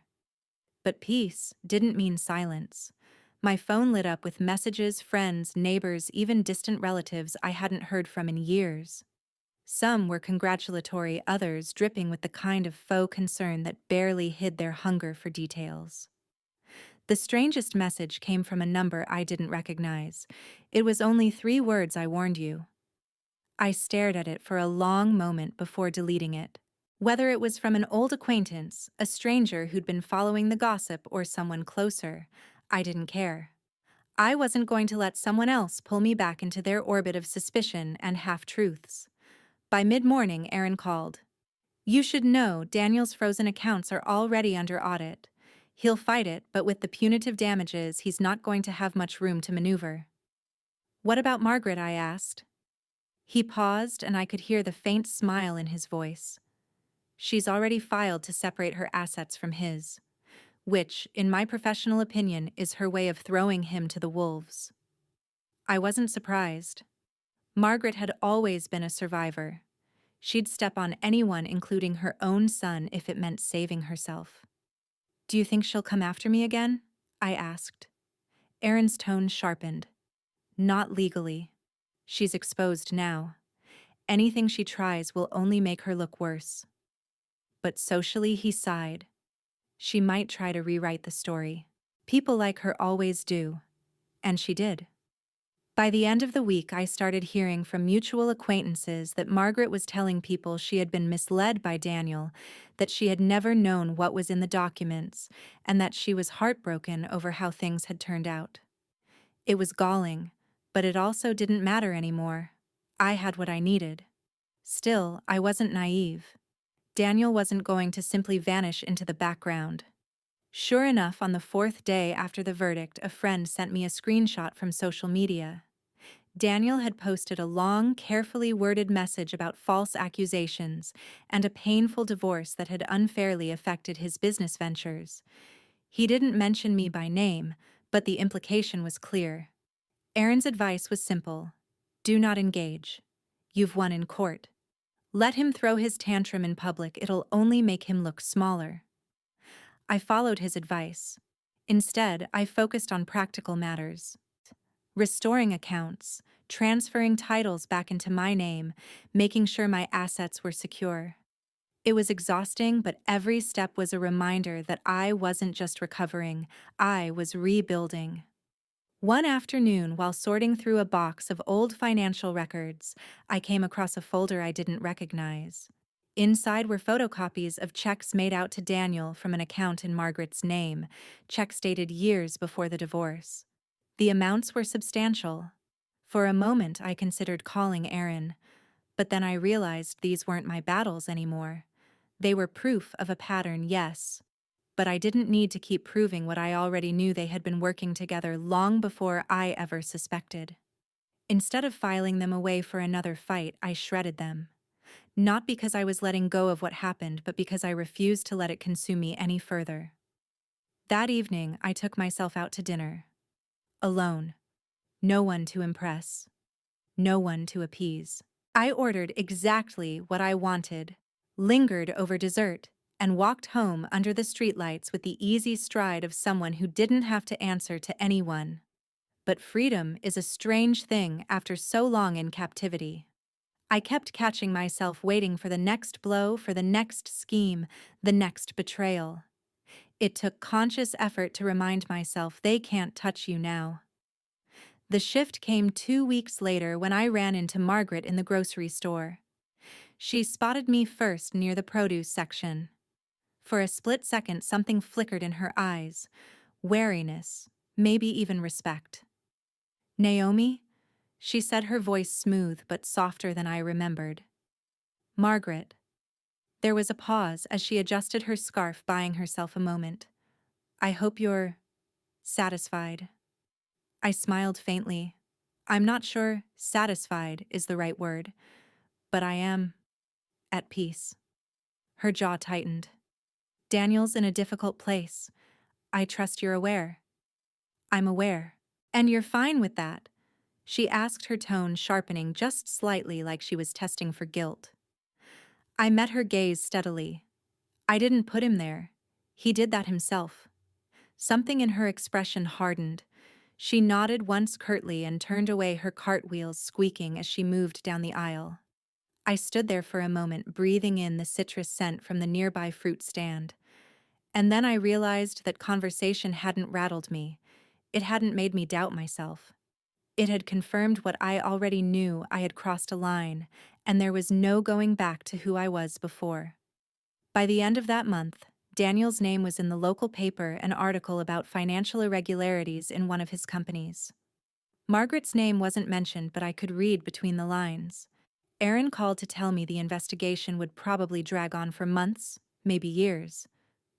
But peace didn't mean silence. My phone lit up with messages, friends, neighbors, even distant relatives I hadn't heard from in years. Some were congratulatory, others dripping with the kind of faux concern that barely hid their hunger for details. The strangest message came from a number I didn't recognize. It was only 3 words: "I warned you." I stared at it for a long moment before deleting it. Whether it was from an old acquaintance, a stranger who'd been following the gossip, or someone closer, I didn't care. I wasn't going to let someone else pull me back into their orbit of suspicion and half-truths. By mid-morning, Aaron called. "You should know Daniel's frozen accounts are already under audit. He'll fight it, but with the punitive damages, he's not going to have much room to maneuver." "What about Margaret?" I asked. He paused, and I could hear the faint smile in his voice. "She's already filed to separate her assets from his, which, in my professional opinion, is her way of throwing him to the wolves." I wasn't surprised. Margaret had always been a survivor. She'd step on anyone, including her own son, if it meant saving herself. "Do you think she'll come after me again?" I asked. Aaron's tone sharpened. "Not legally. She's exposed now. Anything she tries will only make her look worse." But socially, he sighed. "She might try to rewrite the story. People like her always do." And she did. By the end of the week, I started hearing from mutual acquaintances that Margaret was telling people she had been misled by Daniel, that she had never known what was in the documents, and that she was heartbroken over how things had turned out. It was galling, but it also didn't matter anymore. I had what I needed. Still, I wasn't naive. Daniel wasn't going to simply vanish into the background. Sure enough, on the fourth day after the verdict, a friend sent me a screenshot from social media. Daniel had posted a long, carefully worded message about false accusations and a painful divorce that had unfairly affected his business ventures. He didn't mention me by name, but the implication was clear. Aaron's advice was simple: do not engage. You've won in court. Let him throw his tantrum in public, it'll only make him look smaller. I followed his advice. Instead, I focused on practical matters: restoring accounts, transferring titles back into my name, making sure my assets were secure. It was exhausting, but every step was a reminder that I wasn't just recovering, I was rebuilding. One afternoon, while sorting through a box of old financial records, I came across a folder I didn't recognize. Inside were photocopies of checks made out to Daniel from an account in Margaret's name, checks dated years before the divorce. The amounts were substantial. For a moment, I considered calling Aaron, but then I realized these weren't my battles anymore. They were proof of a pattern, yes, but I didn't need to keep proving what I already knew. They had been working together long before I ever suspected. Instead of filing them away for another fight, I shredded them. Not because I was letting go of what happened, but because I refused to let it consume me any further. That evening, I took myself out to dinner. Alone. No one to impress. No one to appease. I ordered exactly what I wanted, lingered over dessert, and walked home under the streetlights with the easy stride of someone who didn't have to answer to anyone. But freedom is a strange thing after so long in captivity. I kept catching myself waiting for the next blow, for the next scheme, the next betrayal. It took conscious effort to remind myself they can't touch you now. The shift came 2 weeks later when I ran into Margaret in the grocery store. She spotted me first near the produce section. For a split second, something flickered in her eyes: wariness, maybe even respect. "Naomi?" she said, her voice smooth but softer than I remembered. "Margaret." There was a pause as she adjusted her scarf, buying herself a moment. "I hope you're satisfied." I smiled faintly. I'm not sure satisfied is the right word, but I am at peace. Her jaw tightened. "Daniel's in a difficult place. I trust you're aware." "I'm aware." "And you're fine with that?" she asked, her tone sharpening just slightly, like she was testing for guilt. I met her gaze steadily. "I didn't put him there. He did that himself." Something in her expression hardened. She nodded once curtly and turned away, her cartwheels squeaking as she moved down the aisle. I stood there for a moment, breathing in the citrus scent from the nearby fruit stand. And then I realized that conversation hadn't rattled me. It hadn't made me doubt myself. It had confirmed what I already knew. I had crossed a line, and there was no going back to who I was before. By the end of that month, Daniel's name was in the local paper, an article about financial irregularities in one of his companies. Margaret's name wasn't mentioned, but I could read between the lines. Aaron called to tell me the investigation would probably drag on for months, maybe years.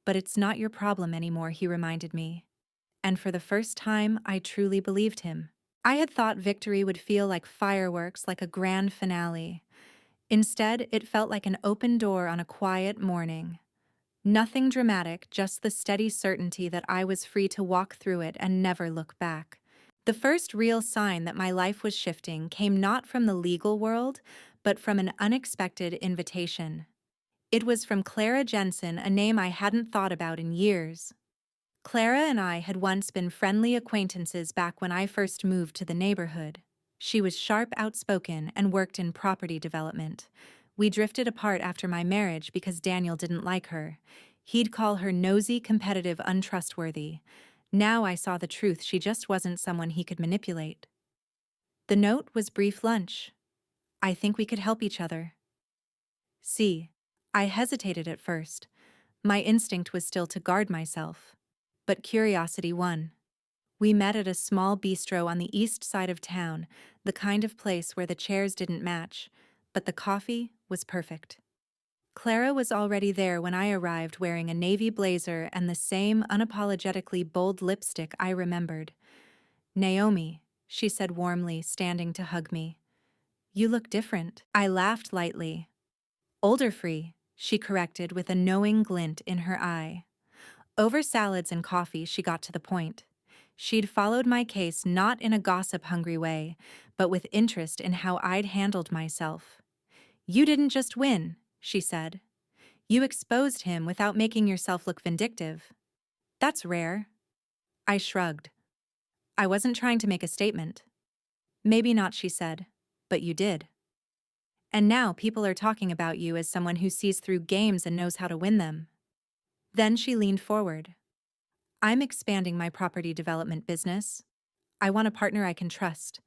But it's not your problem anymore, he reminded me. And for the first time, I truly believed him. I had thought victory would feel like fireworks, like a grand finale. Instead, it felt like an open door on a quiet morning. Nothing dramatic, just the steady certainty that I was free to walk through it and never look back. The first real sign that my life was shifting came not from the legal world, but from an unexpected invitation. It was from Clara Jensen, a name I hadn't thought about in years. Clara and I had once been friendly acquaintances back when I first moved to the neighborhood. She was sharp, outspoken, and worked in property development. We drifted apart after my marriage because Daniel didn't like her. He'd call her nosy, competitive, untrustworthy. Now I saw the truth. She just wasn't someone he could manipulate. The note was brief lunch. I think we could help each other. See, I hesitated at first. My instinct was still to guard myself. But curiosity won. We met at a small bistro on the east side of town, the kind of place where the chairs didn't match, but the coffee was perfect. Clara was already there when I arrived, wearing a navy blazer and the same unapologetically bold lipstick I remembered. "Naomi," she said warmly, standing to hug me. "You look different." I laughed lightly. "Older free," she corrected with a knowing glint in her eye. Over salads and coffee, she got to the point. She'd followed my case not in a gossip-hungry way, but with interest in how I'd handled myself. "You didn't just win," she said. "You exposed him without making yourself look vindictive. That's rare." I shrugged. I wasn't trying to make a statement. "Maybe not," she said, "but you did. And now people are talking about you as someone who sees through games and knows how to win them." Then she leaned forward. "I'm expanding my property development business. I want a partner I can trust.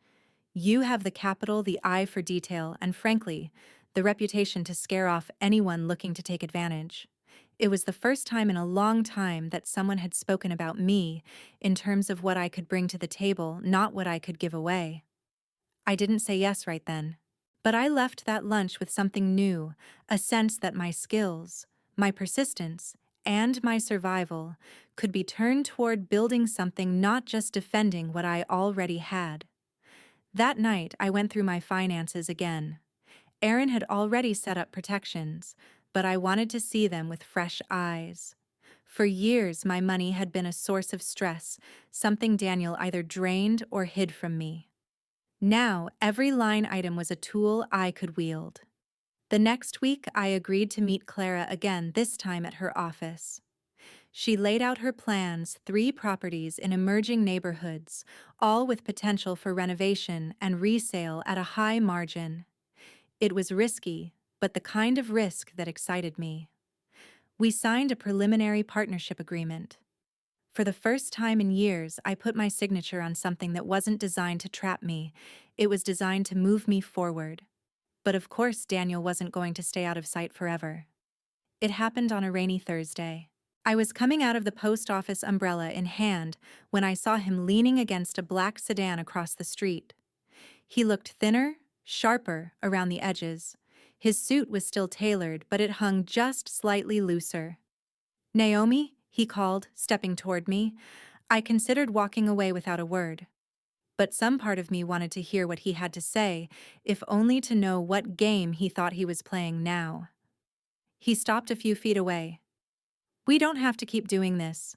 You have the capital, the eye for detail, and frankly, the reputation to scare off anyone looking to take advantage." It was the first time in a long time that someone had spoken about me in terms of what I could bring to the table, not what I could give away. I didn't say yes right then. But I left that lunch with something new, a sense that my skills, my persistence, and my survival could be turned toward building something, not just defending what I already had. That night, I went through my finances again. Aaron had already set up protections, but I wanted to see them with fresh eyes. For years, my money had been a source of stress, something Daniel either drained or hid from me. Now, every line item was a tool I could wield. The next week, I agreed to meet Clara again, this time at her office. She laid out her plans: 3 properties in emerging neighborhoods, all with potential for renovation and resale at a high margin. It was risky, but the kind of risk that excited me. We signed a preliminary partnership agreement. For the first time in years, I put my signature on something that wasn't designed to trap me. It was designed to move me forward. But of course, Daniel wasn't going to stay out of sight forever. It happened on a rainy Thursday. I was coming out of the post office, umbrella in hand, when I saw him leaning against a black sedan across the street. He looked thinner, sharper around the edges. His suit was still tailored, but it hung just slightly looser. "Naomi," he called, stepping toward me. I considered walking away without a word. But some part of me wanted to hear what he had to say, if only to know what game he thought he was playing now. He stopped a few feet away. "We don't have to keep doing this."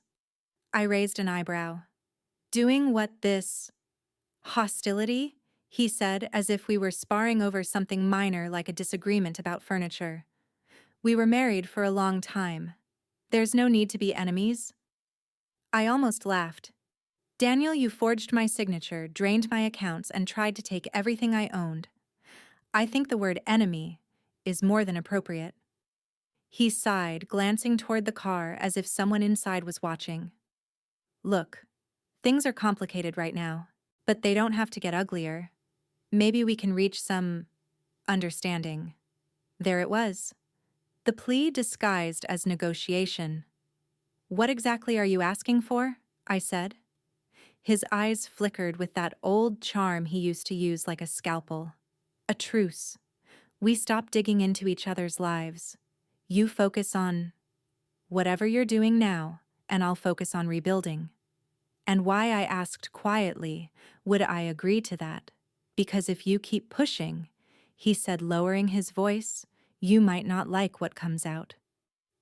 I raised an eyebrow. "Doing what? This hostility?" he said, as if we were sparring over something minor like a disagreement about furniture. "We were married for a long time. There's no need to be enemies." I almost laughed. "Daniel, you forged my signature, drained my accounts, and tried to take everything I owned. I think the word enemy is more than appropriate." He sighed, glancing toward the car as if someone inside was watching. "Look, things are complicated right now. But they don't have to get uglier. Maybe we can reach some understanding. There it was. The plea disguised as negotiation. What exactly are you asking for? I said. His eyes flickered with that old charm he used to use like a scalpel. A truce. We stop digging into each other's lives. You focus on whatever you're doing now, and I'll focus on rebuilding. And why I asked quietly, would I agree to that? Because if you keep pushing, he said, lowering his voice, you might not like what comes out.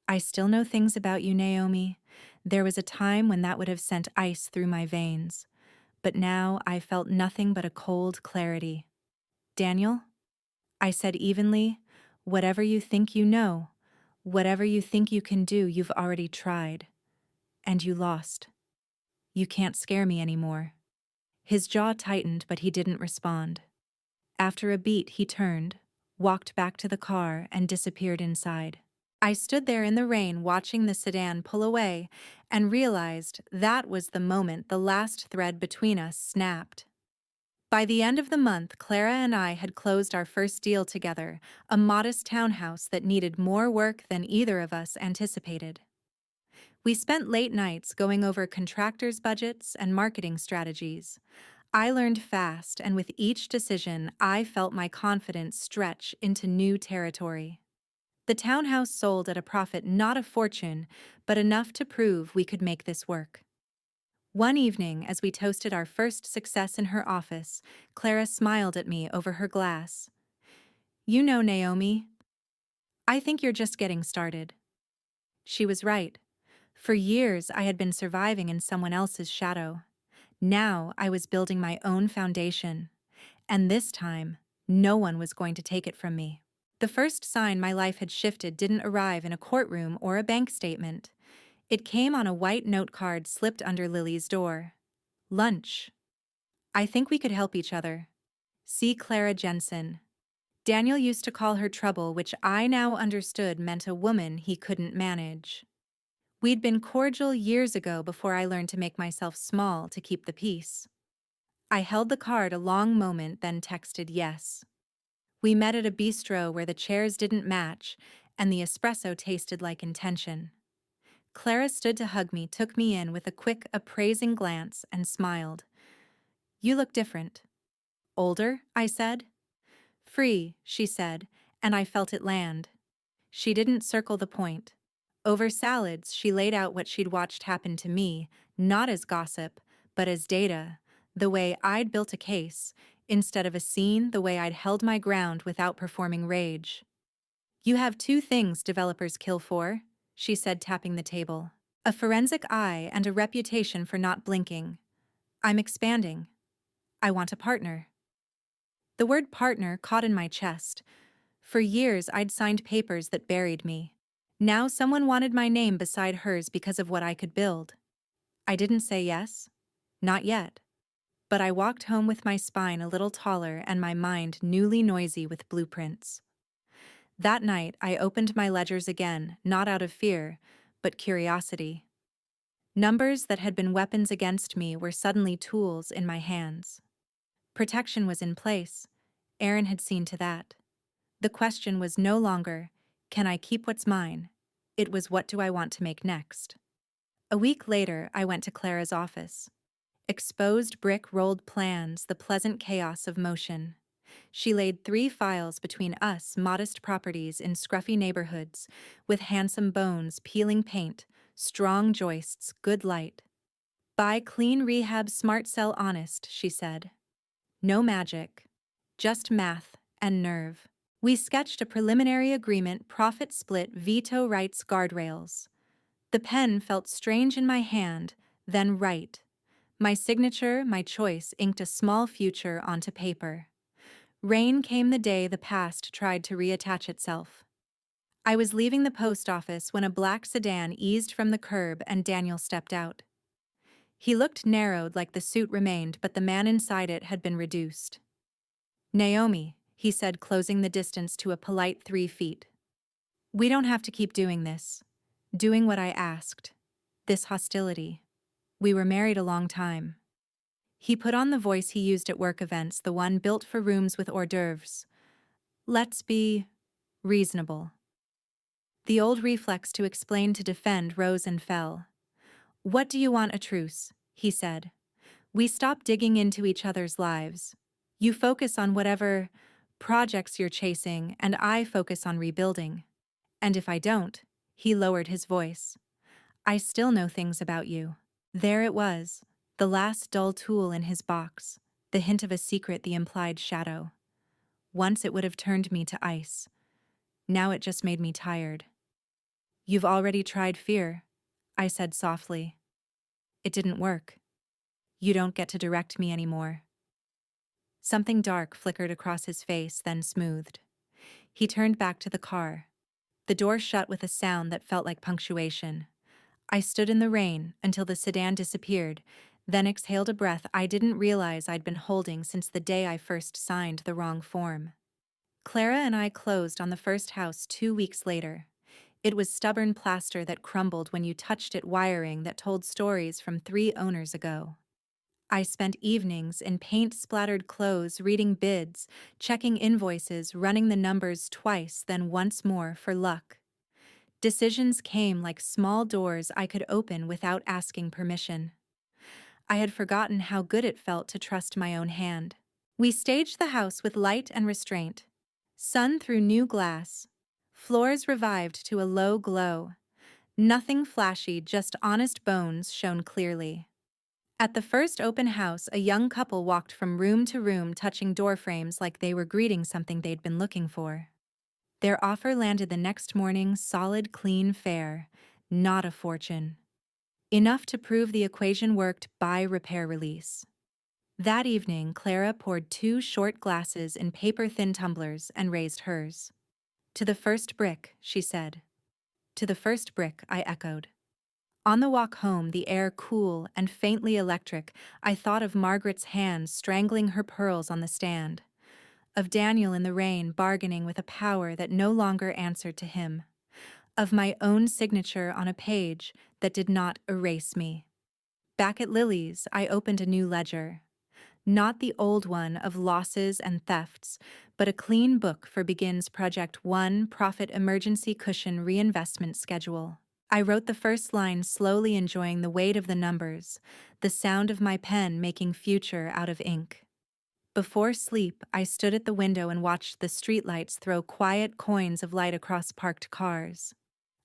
I still know things about you, Naomi. There was a time when that would have sent ice through my veins, but now I felt nothing but a cold clarity. Daniel, I said evenly, whatever you think you know, whatever you think you can do, you've already tried. And you lost. You can't scare me anymore. His jaw tightened, but he didn't respond. After a beat, he turned, walked back to the car, and disappeared inside. I stood there in the rain watching the sedan pull away and realized that was the moment the last thread between us snapped. By the end of the month, Clara and I had closed our first deal together, a modest townhouse that needed more work than either of us anticipated. We spent late nights going over contractors' budgets and marketing strategies. I learned fast, and with each decision, I felt my confidence stretch into new territory. The townhouse sold at a profit, not a fortune, but enough to prove we could make this work. One evening, as we toasted our first success in her office, Clara smiled at me over her glass. You know, Naomi, I think you're just getting started. She was right. For years, I had been surviving in someone else's shadow. Now I was building my own foundation. And this time, no one was going to take it from me. The first sign my life had shifted didn't arrive in a courtroom or a bank statement. It came on a white note card slipped under Lily's door. Lunch. I think we could help each other. See Clara Jensen. Daniel used to call her trouble, which I now understood meant a woman he couldn't manage. We'd been cordial years ago before I learned to make myself small to keep the peace. I held the card a long moment, then texted yes. We met at a bistro where the chairs didn't match and the espresso tasted like intention. Clara stood to hug me, took me in with a quick, appraising glance, and smiled. You look different. Older, I said. Free, she said, and I felt it land. She didn't circle the point. Over salads, she laid out what she'd watched happen to me, not as gossip, but as data, the way I'd built a case, instead of a scene, the way I'd held my ground without performing rage. You have two things developers kill for, she said, tapping the table. A forensic eye and a reputation for not blinking. I'm expanding. I want a partner. The word partner caught in my chest. For years, I'd signed papers that buried me. Now someone wanted my name beside hers because of what I could build. I didn't say yes. Not yet. But I walked home with my spine a little taller and my mind newly noisy with blueprints. That night, I opened my ledgers again, not out of fear, but curiosity. Numbers that had been weapons against me were suddenly tools in my hands. Protection was in place. Aaron had seen to that. The question was no longer, can I keep what's mine? It was, what do I want to make next? A week later, I went to Clara's office. Exposed brick rolled plans, the pleasant chaos of motion. She laid 3 files between us, modest properties in scruffy neighborhoods, with handsome bones, peeling paint, strong joists, good light. Buy clean rehab, smart sell honest, she said. No magic. Just math and nerve. We sketched a preliminary agreement, profit split, veto rights, guardrails. The pen felt strange in my hand, then right. My signature, my choice, inked a small future onto paper. Rain came the day the past tried to reattach itself. I was leaving the post office when a black sedan eased from the curb and Daniel stepped out. He looked narrowed like the suit remained, but the man inside it had been reduced. Naomi, he said, closing the distance to a polite 3 feet. We don't have to keep doing this. Doing what I asked. This hostility. We were married a long time. He put on the voice he used at work events, the one built for rooms with hors d'oeuvres. Let's be reasonable. The old reflex to explain to defend rose and fell. What do you want, a truce? He said. We stop digging into each other's lives. You focus on whatever projects you're chasing, and I focus on rebuilding. And if I don't, he lowered his voice, I still know things about you. There it was, the last dull tool in his box, the hint of a secret, the implied shadow. Once it would have turned me to ice. Now it just made me tired. You've already tried fear, I said softly. It didn't work. You don't get to direct me anymore. Something dark flickered across his face, then smoothed. He turned back to the car. The door shut with a sound that felt like punctuation. I stood in the rain until the sedan disappeared, then exhaled a breath I didn't realize I'd been holding since the day I first signed the wrong form. Clara and I closed on the first house 2 weeks later. It was stubborn plaster that crumbled when you touched it, wiring that told stories from 3 owners ago. I spent evenings in paint-splattered clothes reading bids, checking invoices, running the numbers twice, then once more for luck. Decisions came like small doors I could open without asking permission. I had forgotten how good it felt to trust my own hand. We staged the house with light and restraint. Sun through new glass. Floors revived to a low glow. Nothing flashy, just honest bones shone clearly. At the first open house, a young couple walked from room to room, touching door frames like they were greeting something they'd been looking for. Their offer landed the next morning, solid, clean fare, not a fortune. Enough to prove the equation worked, buy, repair, release. That evening, Clara poured 2 short glasses in paper-thin tumblers and raised hers. To the first brick, she said. To the first brick, I echoed. On the walk home, the air cool and faintly electric, I thought of Margaret's hands strangling her pearls on the stand. Of Daniel in the rain bargaining with a power that no longer answered to him. Of my own signature on a page that did not erase me. Back at Lily's, I opened a new ledger. Not the old one of losses and thefts, but a clean book for Begin's Project 1 Profit Emergency Cushion Reinvestment Schedule. I wrote the first line slowly, enjoying the weight of the numbers, the sound of my pen making future out of ink. Before sleep, I stood at the window and watched the streetlights throw quiet coins of light across parked cars.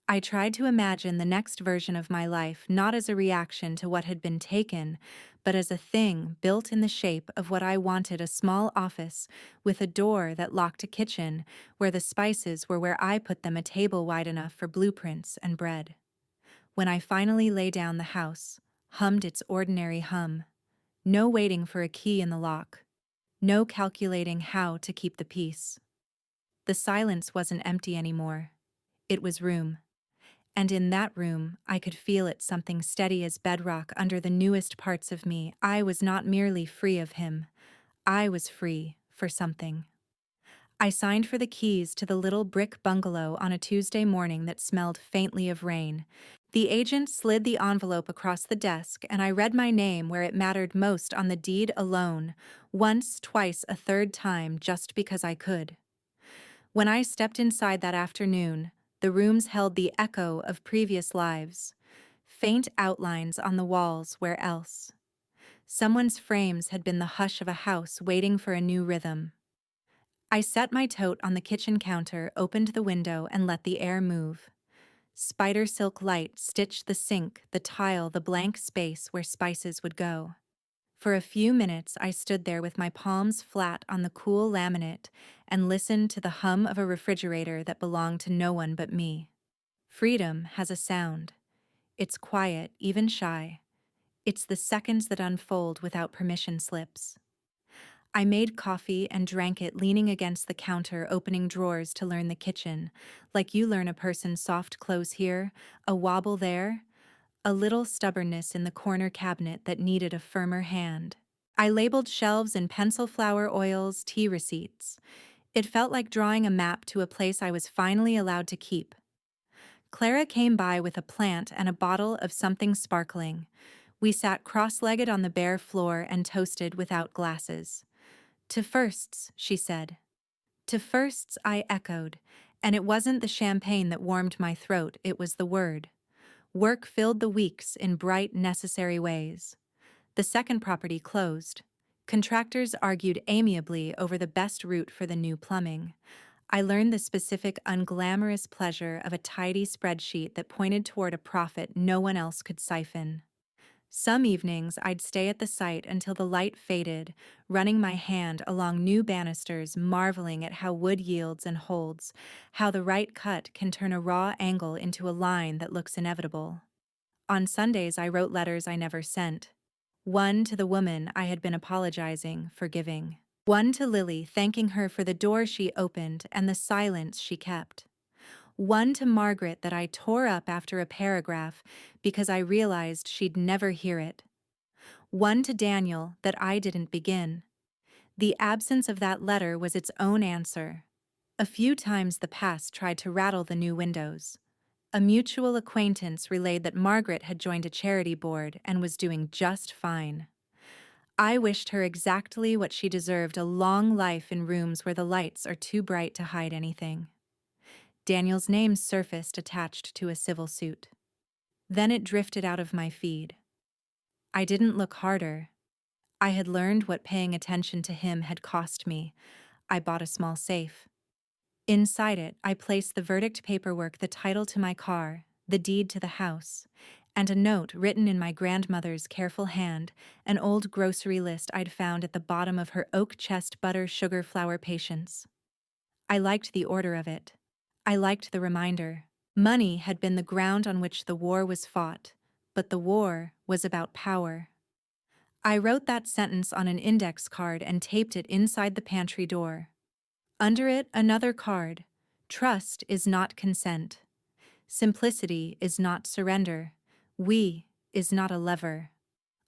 I tried to imagine the next version of my life not as a reaction to what had been taken, but as a thing built in the shape of what I wanted, a small office with a door that locked a kitchen where the spices were where I put them, a table wide enough for blueprints and bread. When I finally lay down, the house hummed its ordinary hum. No waiting for a key in the lock. No calculating how to keep the peace. The silence wasn't empty anymore. It was room. And in that room, I could feel it, something steady as bedrock under the newest parts of me. I was not merely free of him. I was free for something. I signed for the keys to the little brick bungalow on a Tuesday morning that smelled faintly of rain. The agent slid the envelope across the desk, and I read my name where it mattered most on the deed alone, once, twice, a third time, just because I could. When I stepped inside that afternoon, the rooms held the echo of previous lives, faint outlines on the walls. Where else? Someone's frames had been the hush of a house waiting for a new rhythm. I set my tote on the kitchen counter, opened the window, and let the air move. Spider silk light stitched the sink, the tile, the blank space where spices would go. For a few minutes, I stood there with my palms flat on the cool laminate and listened to the hum of a refrigerator that belonged to no one but me. Freedom has a sound. It's quiet, even shy. It's the seconds that unfold without permission slips. I made coffee and drank it, leaning against the counter, opening drawers to learn the kitchen, like you learn a person's soft close here, a wobble there, a little stubbornness in the corner cabinet that needed a firmer hand. I labeled shelves in pencil, flower, oils, tea receipts. It felt like drawing a map to a place I was finally allowed to keep. Clara came by with a plant and a bottle of something sparkling. We sat cross-legged on the bare floor and toasted without glasses. To firsts, she said. To firsts, I echoed, and it wasn't the champagne that warmed my throat, it was the word. Work filled the weeks in bright, necessary ways. The second property closed. Contractors argued amiably over the best route for the new plumbing. I learned the specific, unglamorous pleasure of a tidy spreadsheet that pointed toward a profit no one else could siphon. Some evenings, I'd stay at the site until the light faded, running my hand along new banisters, marveling at how wood yields and holds, how the right cut can turn a raw angle into a line that looks inevitable. On Sundays, I wrote letters I never sent. One to the woman I had been apologizing for giving. One to Lily, thanking her for the door she opened and the silence she kept. One to Margaret that I tore up after a paragraph because I realized she'd never hear it. One to Daniel that I didn't begin. The absence of that letter was its own answer. A few times the past tried to rattle the new windows. A mutual acquaintance relayed that Margaret had joined a charity board and was doing just fine. I wished her exactly what she deserved, a long life in rooms where the lights are too bright to hide anything. Daniel's name surfaced attached to a civil suit. Then it drifted out of my feed. I didn't look harder. I had learned what paying attention to him had cost me. I bought a small safe. Inside it, I placed the verdict paperwork, the title to my car, the deed to the house, and a note written in my grandmother's careful hand, an old grocery list I'd found at the bottom of her oak chest butter sugar flour patience. I liked the order of it. I liked the reminder. Money had been the ground on which the war was fought, but the war was about power. I wrote that sentence on an index card and taped it inside the pantry door. Under it, another card. Trust is not consent. Simplicity is not surrender. We is not a lever.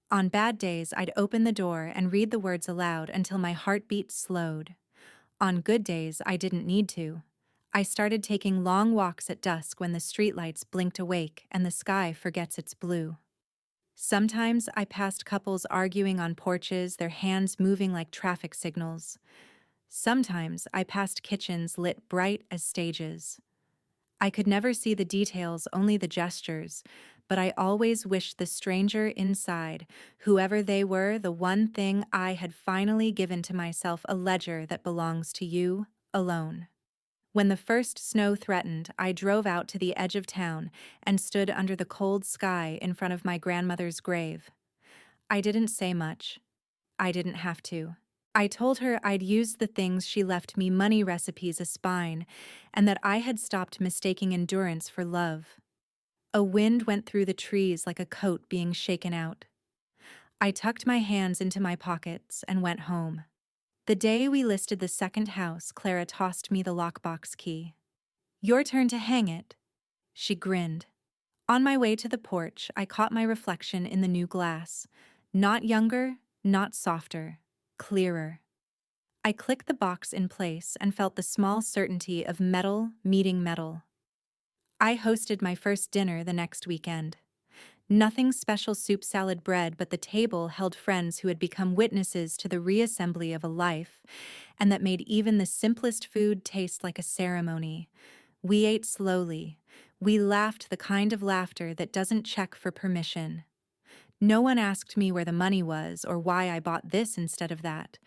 On bad days, I'd open the door and read the words aloud until my heartbeat slowed. On good days, I didn't need to. I started taking long walks at dusk when the streetlights blinked awake and the sky forgets its blue. Sometimes I passed couples arguing on porches, their hands moving like traffic signals. Sometimes I passed kitchens lit bright as stages. I could never see the details, only the gestures, but I always wished the stranger inside, whoever they were, the one thing I had finally given to myself, a ledger that belongs to you alone. When the first snow threatened, I drove out to the edge of town and stood under the cold sky in front of my grandmother's grave. I didn't say much. I didn't have to. I told her I'd used the things she left me, money, recipes, a spine, and that I had stopped mistaking endurance for love. A wind went through the trees like a coat being shaken out. I tucked my hands into my pockets and went home. The day we listed the second house, Clara tossed me the lockbox key. "Your turn to hang it." She grinned. On my way to the porch, I caught my reflection in the new glass. Not younger, not softer, clearer. I clicked the box in place and felt the small certainty of metal meeting metal. I hosted my first dinner the next weekend. Nothing special, soup, salad, bread, but the table held friends who had become witnesses to the reassembly of a life, and that made even the simplest food taste like a ceremony. We ate slowly. We laughed the kind of laughter that doesn't check for permission. No one asked me where the money was, or why I bought this instead of that,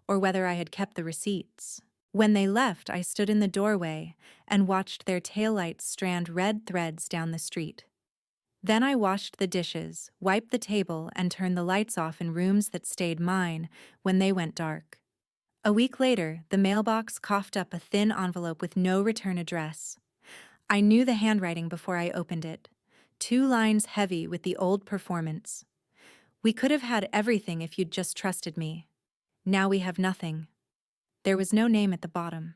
or whether I had kept the receipts. When they left, I stood in the doorway and watched their taillights strand red threads down the street. Then I washed the dishes, wiped the table, and turned the lights off in rooms that stayed mine when they went dark. A week later, the mailbox coughed up a thin envelope with no return address. I knew the handwriting before I opened it. 2 lines heavy with the old performance. "We could have had everything if you'd just trusted me. Now we have nothing." There was no name at the bottom.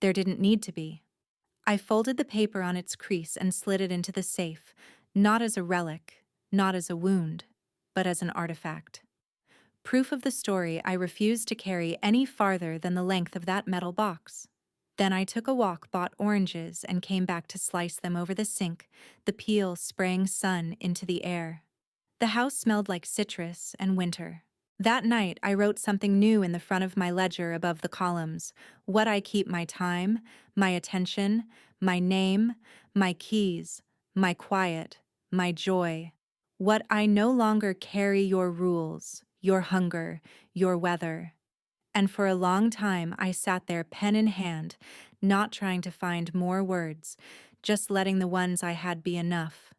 There didn't need to be. I folded the paper on its crease and slid it into the safe, not as a relic, not as a wound, but as an artifact. Proof of the story I refused to carry any farther than the length of that metal box. Then I took a walk, bought oranges, and came back to slice them over the sink, the peel spraying sun into the air. The house smelled like citrus and winter. That night, I wrote something new in the front of my ledger above the columns: what I keep my time, my attention, my name, my keys, my quiet, my joy. What I no longer carry your rules, your hunger, your weather. And for a long time, I sat there, pen in hand, not trying to find more words, just letting the ones I had be enough.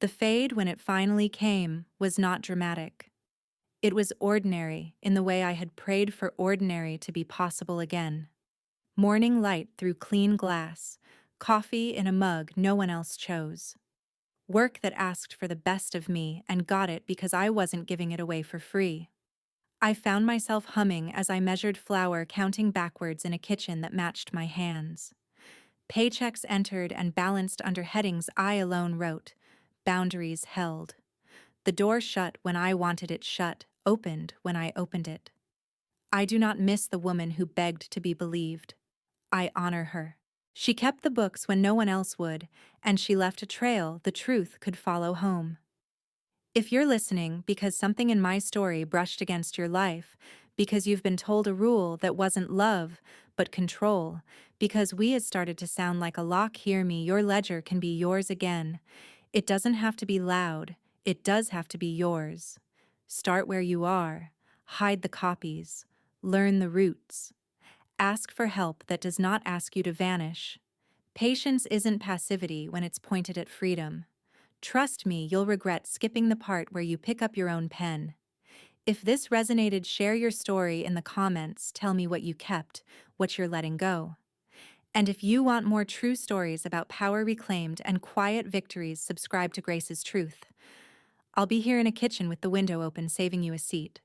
The fade, when it finally came, was not dramatic. It was ordinary in the way I had prayed for ordinary to be possible again. Morning light through clean glass, coffee in a mug no one else chose. Work that asked for the best of me and got it because I wasn't giving it away for free. I found myself humming as I measured flour, counting backwards in a kitchen that matched my hands. Paychecks entered and balanced under headings I alone wrote. Boundaries held. The door shut when I wanted it shut, opened when I opened it. I do not miss the woman who begged to be believed. I honor her. She kept the books when no one else would, and she left a trail the truth could follow home. If you're listening because something in my story brushed against your life, because you've been told a rule that wasn't love, but control, because we had started to sound like a lock, hear me, your ledger can be yours again. It doesn't have to be loud, it does have to be yours. Start where you are, hide the copies, learn the roots. Ask for help that does not ask you to vanish. Patience isn't passivity when it's pointed at freedom. Trust me, you'll regret skipping the part where you pick up your own pen. If this resonated, share your story in the comments, tell me what you kept, what you're letting go. And if you want more true stories about power reclaimed and quiet victories, subscribe to Grace's Truth. I'll be here in a kitchen with the window open, saving you a seat.